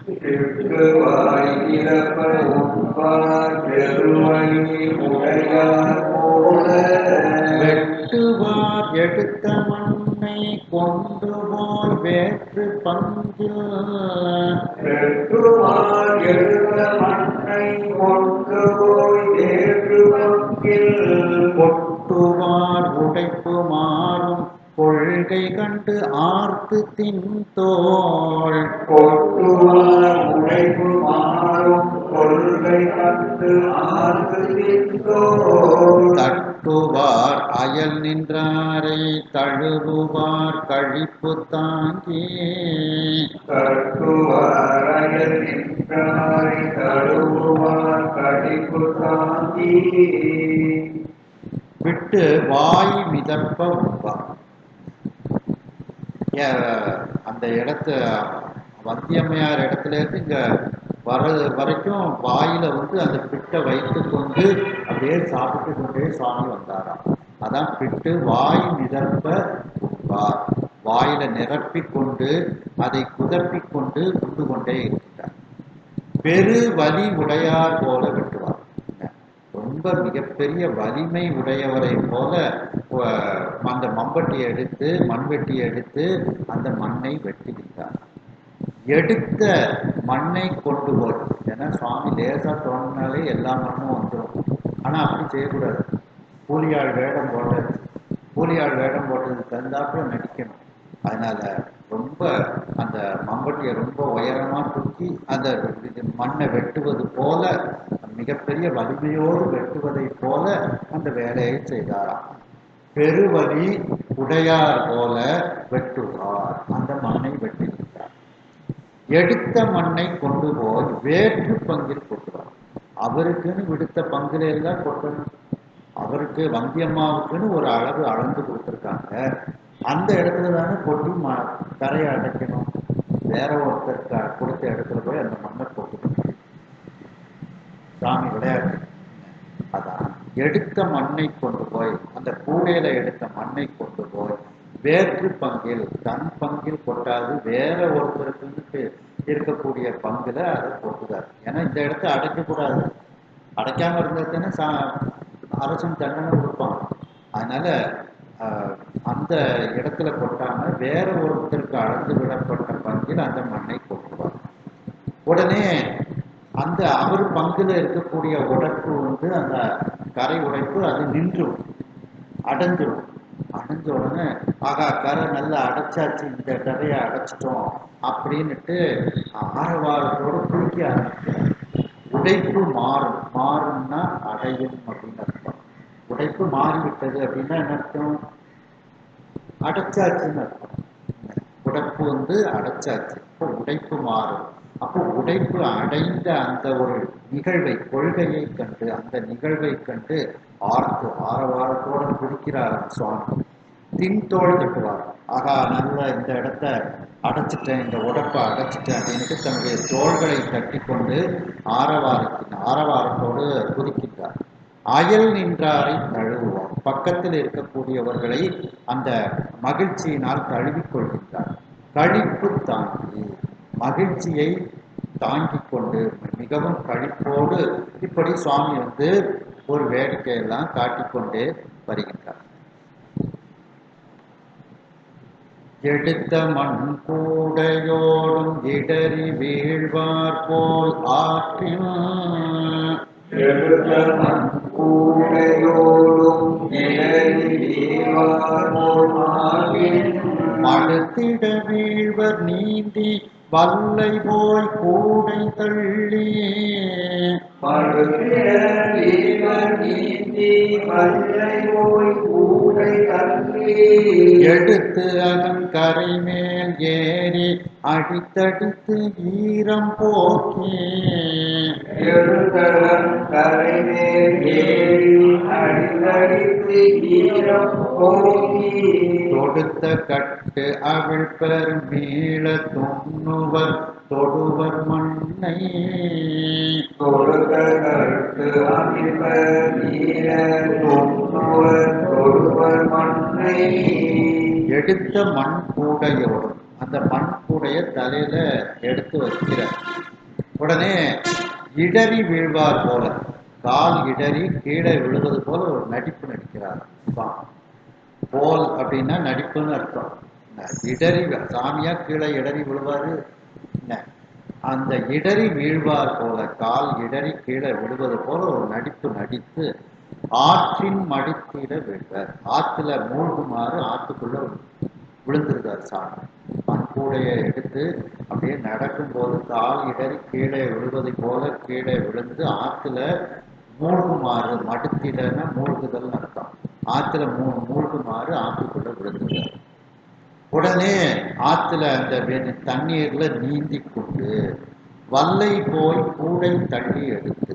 S2: பிட்டுவாய் மிதப்பவும்பார் பெருவலி உடையார் போல,
S1: வெட்டுவார் எடுத்த மண்ணை கொண்டு போய் வேற்று பங்கில்,
S2: வெட்டுவார் எடுத்த மண்ணை கொண்டு போய் வேற்று பங்கில்,
S1: கொட்டுவார் உடைப்பு மாறும் கொள்கை கண்டு ஆர்த்து தின்தோள்,
S2: கொட்டுவார் உடைப்பு மாறும் கொள்கை கண்டு ஆர்த்து தின்தோள்,
S1: தட்டுவார் அயல் நின்றாரை தழுவுவார் கழிப்பு தாங்கி,
S2: தட்டுவார் அயல் நின்றாரை தழுவுவார் கழிப்பு தாங்கி,
S1: விட்டு வாய் மிதப்ப உண்பார். அந்த இடத்த வந்தியம்மையார் இடத்துல இருந்து இங்க வரைக்கும் வாயில வந்து அந்த பிட்டை வைத்து கொண்டு அப்படியே சாப்பிட்டு கொண்டே சுவாமி வந்தாராம். அதான் பிட்டு வாய் மிதப்ப உண்பார். வாயில நிரப்பி கொண்டு அதை குதப்பிக் கொண்டு உண்டு கொண்டே இருக்கின்றார். பெரு வலி உடையார் போல வெட்டுவார். ரொம்ப மிகப்பெரிய வலிமை உடையவரை போல அந்த மம்பட்டியை எடுத்து மண்வெட்டியை எடுத்து அந்த மண்ணை வெட்டுகின்றார். எடுத்த மண்ணை கொண்டு போய், ஏன்னா சுவாமி லேசா தோணினாலே எல்லா மண்ணும் வந்துடும். ஆனா அப்படி செய்யக்கூடாது. கூலியாள் வேடம் போட்டாச்சு. கூலியாள் வேடம் போட்டது தந்தாப்புல நடிக்கணும். அதனால ரொம்ப அந்த மம்பட்டியை ரொம்ப உயரமா தூக்கி அந்த மண்ணை வெட்டுவது போல, மிகப்பெரிய வலிமையோடு வெட்டுவதை போல அந்த வேலையை செய்தாராம். பெருவலி உடையார் போல வெட்டுவார். அந்த மண்ணை வெட்டுகின்றார். எடுத்த மண்ணை கொண்டு போய் வேற்று பங்கில் கொட்டுவார். அவருக்குன்னு விடுத்த பங்குல எல்லாம் கொட்டணும். அவருக்கு வந்தியம்மாவுக்குன்னு ஒரு அளவு அளந்து கொடுத்துருக்காங்க. அந்த இடத்துல தானே கொட்டி கரையை அடைக்கணும். வேற ஒருத்தருக்கு கொடுத்த இடத்துல போய் அந்த மண்ணை கொட்டணும். சாமி விளையாட்டு. அதான் எடுத்த மண்ணை கொண்டு போய், அந்த கூடையில எடுத்த மண்ணை கொண்டு போய் வேற்று பங்கில், தன் பங்கில் கொட்டாது வேற ஒருத்தருக்கு இருக்கக்கூடிய பங்குல அதை கொட்டுதார். ஏன்னா இந்த இடத்த அடைக்கக்கூடாது. அடைக்காம இருந்ததுன்னு அரசன் தண்டனை கொடுப்பான். அதனால அந்த இடத்துல கொட்டாம வேற ஒருத்தருக்கு அளந்து விடப்பட்ட பங்கில் அந்த மண்ணை கொட்டுவார். உடனே அந்த அவர் பங்குல இருக்கக்கூடிய உடைப்பு வந்து அந்த கரை உடைப்பு அது நின்றும் அடைஞ்சிடும். அடைஞ்ச உடனே ஆகா கரை நல்லா அடைச்சாச்சு, இந்த கரையை அடைச்சிட்டோம் அப்படின்னுட்டு ஆரவாரத்தோடு குளிக்க ஆரம்பிக்கிறார். உடைப்பு மாறும். மாறும்னா அடையும் அப்படின்னு அர்த்தம். உடைப்பு மாறிவிட்டது அப்படின்னா என்ன அர்த்தம்? அடைச்சாச்சுன்னு அர்த்தம். உடைப்பு வந்து அடைச்சாச்சு, இப்போ உடைப்பு மாறும். அப்போ உடைப்பு அடைந்த அந்த ஒரு நிகழ்வை, கொள்கையை கண்டு, அந்த நிகழ்வை கண்டு ஆரவாரத்தோட குடிக்கிறார் சுவாமி. தின்தோள் தட்டுவார். ஆகா, நல்ல இந்த இடத்த அடைச்சிட்டேன், இந்த உடப்பை அடைச்சிட்டேன் அப்படின்ட்டு தன்னுடைய தோள்களை தட்டி கொண்டு ஆரவாரத்தோடு குதிக்கின்றார். அயல் நின்றாரை தழுவுவார். பக்கத்தில் இருக்கக்கூடியவர்களை அந்த மகிழ்ச்சியினால் தழுவிக் கொள்கின்றார். களிப்பு தாங்கி, மகிழ்ச்சியை தாங்கிக் கொண்டு மிகவும் களிப்போடு இப்படி சுவாமி வந்து ஒரு வேடிக்கையெல்லாம் காட்டிக்கொண்டே வருகின்றார். எடுத்த மண் கூடையோடும் இடறி வீழ்வார் போல் ஆற்றின,
S2: எடுத்த மண் கூடையோடும் இடறி வீழ்வார் போல் ஆற்றின,
S1: மடுத்திட வீழ்வர் நீந்தி வல்லை போய் கூடை தள்ளி,
S2: மடுத்திட வீழ்வர் நீந்தி வல்லை போய் கூடை தள்ளி,
S1: எடுத்து அதன் கரை மேல் ஏறி அடித்தடித்து ஈரம் போக்கி,
S2: எடுத்ததன் கரை மேல் ஏறி அடித்தடித்து ஈரம் போக்கி,
S1: தொடுத்த கட்டு அவிழ் பெர் மீள தொன்னுவர் தொடுவர் மண்ணை,
S2: கொடுத்த கருத்து அமைப்பர் நீர தொங்குவர் தொடுவர் மண்ணை,
S1: எடுத்த மண் கூடையோடும், அந்த மண் கூடைய தலையில எடுத்து வைக்கிறார். உடனே இடறி வீழ்வார் போல, கால் இடறி கீழே விழுவது போல ஒரு நடிப்பு நடிக்கிறார். போல் அப்படின்னா நடிப்புன்னு அர்த்தம். இடறி சாமியா கீழே இடறி விழுவாரு. அந்த இடறி வீழ்வார் போல, கால் இடறி கீழே விழுவது போல ஒரு நடிப்பு நடித்து ஆற்றின் மடித்திட வீழ்வர். ஆற்றுல மூழ்குமாறு ஆற்றுக்குள்ள விழுந்திருக்கார் சாமி. மண்கூடையை எடுத்து அப்படியே நடக்கும்போது கால் இடறி கீழே விழுவதை போல கீழே விழுந்து ஆற்றுல மூழ்குமாறு, மடுத்திடன்னா மூழ்குதல் அர்த்தம், ஆற்றுல மூழ்குமாறு ஆற்றுக்குள்ள விழுந்துட்டார். உடனே ஆற்றுல அந்த தண்ணீர்ல நீந்தி கொண்டு வல்லை போய் கூடை தள்ளி எடுத்து,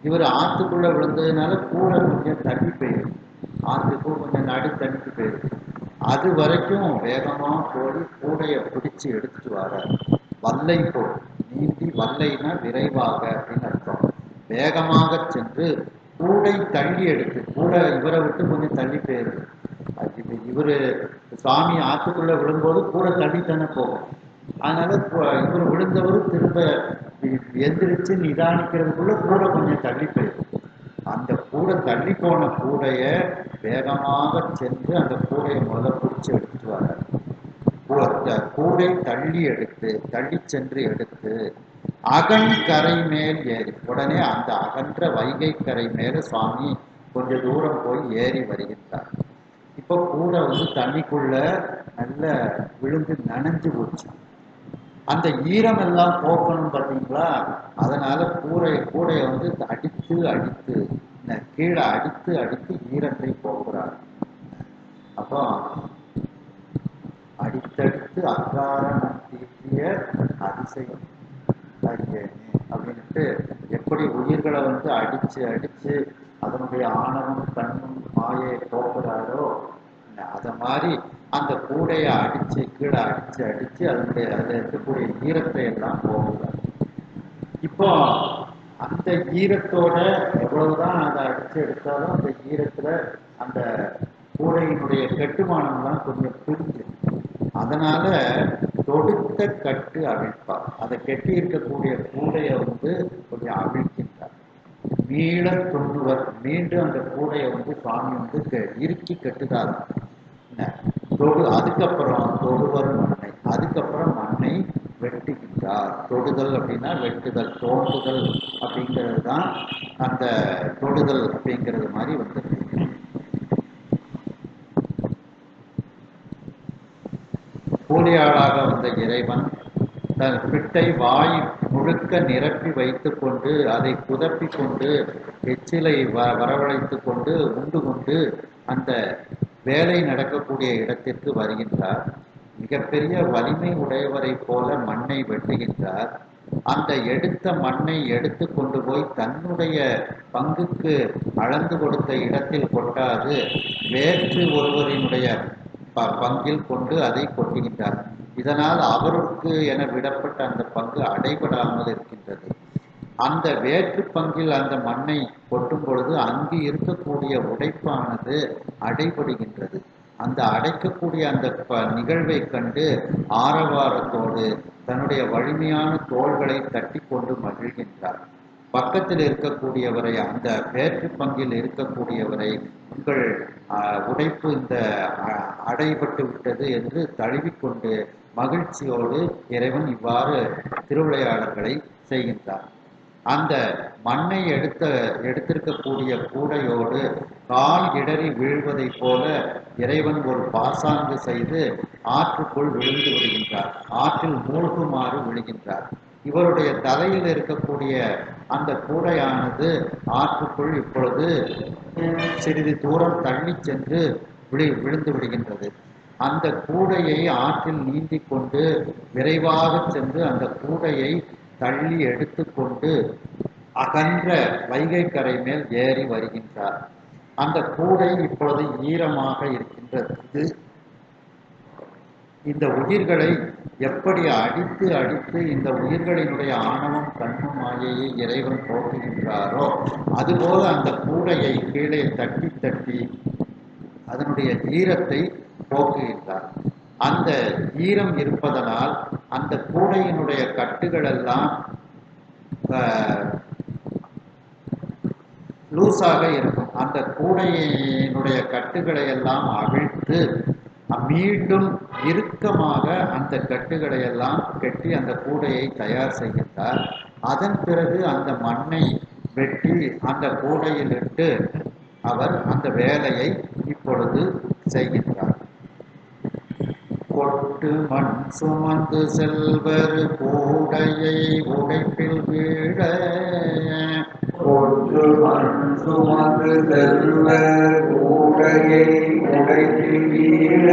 S1: இவர் ஆற்றுக்குள்ள விழுந்ததுனால கூடை கொஞ்சம் தள்ளி போயிடும், ஆற்றுக்கு கொஞ்சம் நடு தண்ணிக்கு போயிருக்கு. அது வரைக்கும் வேகமா போய் கூடையை பிடிச்சு எடுத்துட்டு வரார். வல்லை போய் நீந்தி, வல்லைனா விரைவாக அப்படின்னு அர்த்தம், வேகமாக சென்று கூடை தள்ளி எடுத்து, கூடை இவரை விட்டு கொஞ்சம் தள்ளி போயிருக்கு. இவரு சுவாமி ஆற்றுக்குள்ள விழும்போது கூட தள்ளித்தானே போகும். அதனால இவர் விழுந்தவர் திரும்ப எந்திரிச்சு நிதானிக்கிறதுக்குள்ள கூட கொஞ்சம் தள்ளி போயிடும். அந்த கூடை தள்ளி போன கூடைய வேகமாக சென்று அந்த கூடையை முதல்ல பிடிச்சி எடுத்துட்டு வர, கூடை தள்ளி எடுத்து தள்ளி சென்று எடுத்து அகன் கரை மேல் ஏறி, உடனே அந்த அகன்ற வைகை கரை மேல சுவாமி கொஞ்ச தூரம் போய் ஏறி வருகின்றார். இப்போ கூடை வந்து தண்ணிக்குள்ள நல்ல விழுந்து நனைஞ்சு போச்சு. அந்த ஈரம் எல்லாம் போக்கணும் பார்த்தீங்களா, அதனால கூடையை வந்து அடித்து அடித்து கீழே அடித்து அடித்து ஈரத்தை போக்குறார். அப்போ அடித்தடித்து அக்காரம் தீட்டிய அதிசயம் அப்படின்ட்டு எப்படி உயிர்களை வந்து அடிச்சு அடிச்சு அதனுடைய ஆணவம் கண்ணும் மாயை போக்குறாரோ, அத மாதிரி அந்த கூடையை அடிச்சு கீழே அடிச்சு அடிச்சு அதனுடைய அதில் இருக்கக்கூடிய ஈரத்தை எல்லாம் போகுறார். இப்போ அந்த ஈரத்தோட எவ்வளவுதான் அதை அடிச்சு எடுத்தாலும் அந்த ஈரத்துல அந்த கூடையினுடைய கட்டுமானம்லாம் கொஞ்சம் பிரிஞ்சு, அதனால தொடுத்த கட்டு அவிழ்ப்பார். அதை கெட்டி இருக்கக்கூடிய கூடையை வந்து கொஞ்சம் அவிழ்க்கின்றார். மீள தொண்டுவர், மீண்டும் அந்த கூடையை வந்து சுவாமி வந்து இறுக்கி கட்டுதார். அதுக்கப்புறம் தொடுவர் மண்ணை, அதுக்கப்புறம் மண்ணை வெட்டுகின்றார். தொடுதல் அப்படின்னா வெட்டுதல், தோண்டுதல் அப்படிங்கிறது தான் அந்த தொடுதல் அப்படிங்கிறது மாதிரி வந்தது. கூலியாளாக வந்த இறைவன் தன் பிட்டை வாய் முழுக்க நிரப்பி வைத்து கொண்டு அதை குதப்பி கொண்டு எச்சிலை வரவழைத்து கொண்டு உண்டு கொண்டு அந்த வேலை நடக்கக்கூடிய இடத்திற்கு வருகின்றார். மிகப்பெரிய வலிமை உடையவரை போல மண்ணை வெட்டுகின்றார். அந்த எடுத்த மண்ணை எடுத்து கொண்டு போய் தன்னுடைய பங்குக்கு அளந்து கொடுத்த இடத்தில் கொட்டாது வேற்று ஒருவரினுடைய பங்கில் கொண்டு அதை கொட்டுகின்றார். இதனால் அவருக்கு என விடப்பட்ட அந்த பங்கு அடைபடாமல் இருக்கின்றது. அந்த வேற்று பங்கில் அந்த மண்ணை கொட்டும் பொழுது அங்கு இருக்கக்கூடிய உடைப்பானது அடைபடுகின்றது. அந்த அடைக்கக்கூடிய அந்த நிகழ்வை கண்டு ஆரவாரத்தோடு தன்னுடைய வலிமையான தோள்களை தட்டி கொண்டு மகிழ்கின்றார். பக்கத்தில் இருக்கக்கூடியவரை, அந்த வேற்று பங்கில் இருக்கக்கூடியவரை, உங்கள் உடைப்பு இந்த அடைபட்டு விட்டது என்று தழுவிக்கொண்டு மகிழ்ச்சியோடு இறைவன் இவ்வாறு திருவிளையாடல்களை செய்கின்றார். அந்த மண்ணை எடுத்திருக்கக்கூடிய கூடையோடு கால் இடறி வீழ்வதை போல இறைவன் ஒரு பாசாங்கு செய்து ஆற்றுக்குள் விழுந்து விடுகின்றார். ஆற்றில் மூழ்குமாறு விழுகின்றார். இவருடைய தலையில் இருக்கக்கூடிய அந்த கூடையானது ஆற்றுக்குள் இப்பொழுது சிறிது தூரம் தள்ளி சென்று விழுந்து விடுகின்றது. அந்த கூடையை ஆற்றில் நீந்தி கொண்டு விரைவாக சென்று அந்த கூடையை தள்ளி எடுத்துக்கொண்டு அகன்ற வைகை கரை மேல் ஏறி வருகின்றார். அந்த கூடை இப்பொழுது ஈரமாக இருக்கின்றது. இந்த உயிர்களை எப்படி அடித்து அடித்து இந்த உயிர்களினுடைய ஆணவம் கண்ணும் மாயையை இறைவன் போக்குகின்றாரோ அதுபோல அந்த கூடையை கீழே தட்டி தட்டி அதனுடைய ஈரத்தை போக்குகின்றார். அந்த ஈரம் இருப்பதனால் அந்த கூடையினுடைய கட்டுகள் எல்லாம் லூஸாக இருக்கும். அந்த கூடையினுடைய கட்டுகளை எல்லாம் அவிழ்த்து மீண்டும் இறுக்கமாக அந்த கட்டுகளை எல்லாம் கட்டி அந்த கூடையை தயார் செய்கின்றார். அதன் பிறகு அந்த மண்ணை வெட்டி அந்த கூடையில் இட்டு அவர் அந்த வேலையை இப்பொழுது செய்கின்றார். கொட்டு மண் சுமந்து செல்வர் கூடையை உடைப்பில் வீழ,
S2: கொட்டு மண் சுமந்து செல்வர் கூடையை உடைப்பில் வீழ,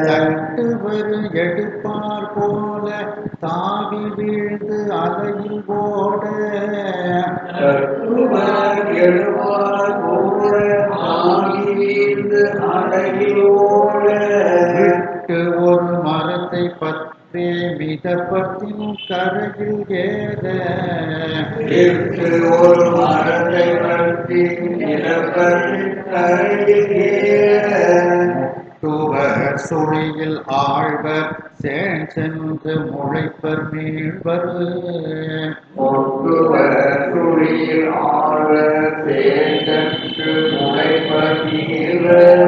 S1: தட்டுவர் எடுப்பார் போல தாவி வீழ்ந்து அலையில் ஓட,
S2: தட்டுவர் எடுப்பார் போல தாவி வீழ்ந்து அலையில் ஓட,
S1: விட்டு ஒரு மரத்தை பற்றி மிதப்பத்தின் கரையில் ஏற,
S2: விட்டு ஒரு மரத்தை பற்றி மிதப்பத்தின் கரையில் ஏற,
S1: முட்டுவர் சுழியில் ஆழ்வர் சென்று முளைப்பர் மீழ்வர்,
S2: முட்டுவர் சுழியில் ஆழ்வர் சென்று முளைப்பர் மீழ்வர்,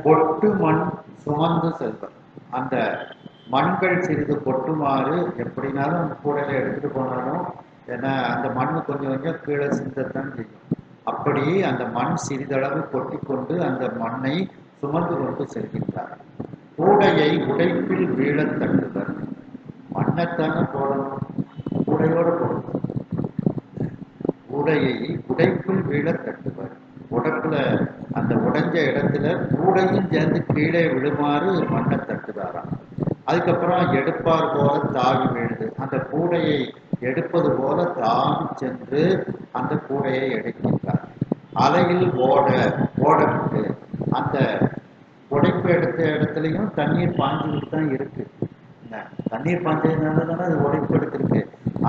S1: பொட்டு மண் சுமந்து செல்வர். அந்த மண்கள் சிறிது கொட்டுமாறு எப்படினாலும் கூடையில எடுத்துட்டு போனாலும், ஏன்னா அந்த மண் கொஞ்சம் கொஞ்சம் கீழே சிந்தத்தான் செய்யும். அப்படி அந்த மண் சிறிதளவு கொட்டி கொண்டு அந்த மண்ணை சுமந்து கொண்டு செல்கின்றார். கூடையை உடைப்பில் வீழத் தட்டுவர். மண்ணைத்தானே போடணும், கூடையோடு போடணும். கூடையை உடைப்பில் வீழத் தட்டுவர். உடப்புல அந்த உடைஞ்ச இடத்துல கூடையும் சேர்ந்து கீழே விழுமாறு மண்ணை தட்டுதாராம். அதுக்கப்புறம் எடுப்பார் போல தாவி விழுது. அந்த கூடையை எடுப்பது போல தாவி சென்று அந்த கூடையை எடுக்கின்றார். அலையில் ஓடவிட்டு அந்த உடைப்பு எடுத்த இடத்துலையும் தண்ணீர் பாய்ஞ்சுக்கிட்டு தான் இருக்கு. தண்ணீர் பாய்ஞ்சதுனால தானே அது உடைப்பு எடுத்திருக்கு.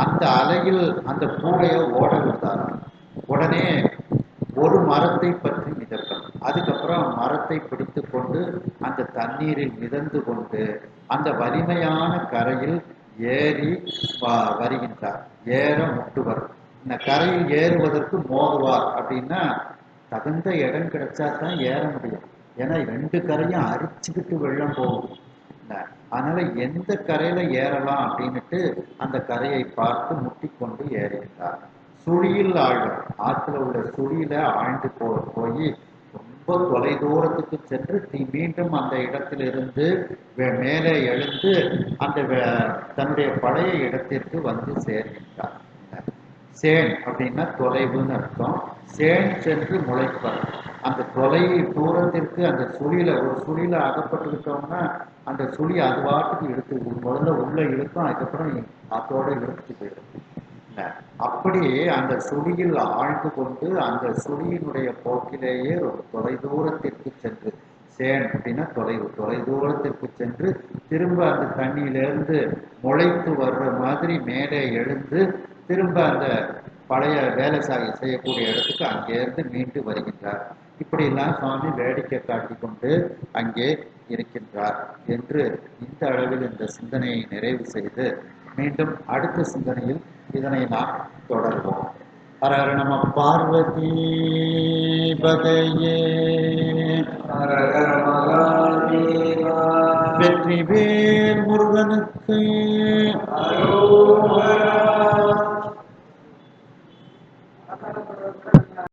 S1: அந்த அலையில் அந்த கூடையை ஓட விட்டாராம். உடனே ஒரு மரத்தை பற்றி மிதக்கணும். அதுக்கப்புறம் மரத்தை பிடித்து கொண்டு அந்த தண்ணீரில் மிதந்து கொண்டு அந்த வலிமையான கரையில் ஏறி வருகின்றார். ஏற முட்டுவர். இந்த கரையில் ஏறுவதற்கு மோதுவார். அப்படின்னா தகுந்த இடம் கிடைச்சா தான் ஏற முடியும். ஏன்னா 2 கரையும் அரிச்சுக்கிட்டு வெள்ளம் போகும். அதனால எந்த கரையில ஏறலாம் அப்படின்னுட்டு அந்த கரையை பார்த்து முட்டிக்கொண்டு ஏறுகின்றார். சுழியில் ஆழ்வர். ஆற்றுல உள்ள சுழியில ஆழ்ந்து போய் ரொம்ப தொலை தூரத்துக்கு சென்று மீண்டும் அந்த இடத்திலிருந்து மேலே எழுந்து அந்த தன்னுடைய பழைய இடத்திற்கு வந்து சேர்கின்றார். சேன் அப்படின்னா தொலைவுன்னு அர்த்தம். சேன் சென்று முளைப்பர். அந்த தொலை தூரத்திற்கு அந்த சுழியில ஒரு சுழியில அகப்பட்டுக்கிட்டோம்னா அந்த சுழி அது பாட்டுக்கு இழுத்து முதல்ல உள்ள இழுக்கும், அதுக்கப்புறம் அதோட இழுத்துட்டு போயிடும். அப்படி அந்த சுழியில் ஆழ்ந்து கொண்டு அந்த சுழியினுடைய போக்கிலேயே ஒரு தொலை தூரத்திற்கு சென்று, சேன் அப்படின்னா தொலைவு, தொலை தூரத்திற்கு சென்று திரும்ப அந்த தண்ணியிலிருந்து முளைத்து வர்ற மாதிரி மேலே எழுந்து திரும்ப அந்த பழைய வேலை செய்யக்கூடிய இடத்துக்கு அங்கேருந்து மீண்டு வருகின்றார். இப்படியெல்லாம் சுவாமி வேடிக்கை காட்டி கொண்டு அங்கே இருக்கின்றார் என்று இந்த அளவில் இந்த சிந்தனையை நிறைவு செய்து மீண்டும் அடுத்த சிந்தனையில் இதனை நாம் தொடர்வோம். ஹர ஹர நம பார்வதி பதையே.
S2: ஹர ஹர மகாதேவா.
S1: வெற்றிவேல் முருகனுக்கு
S2: அரோகரா.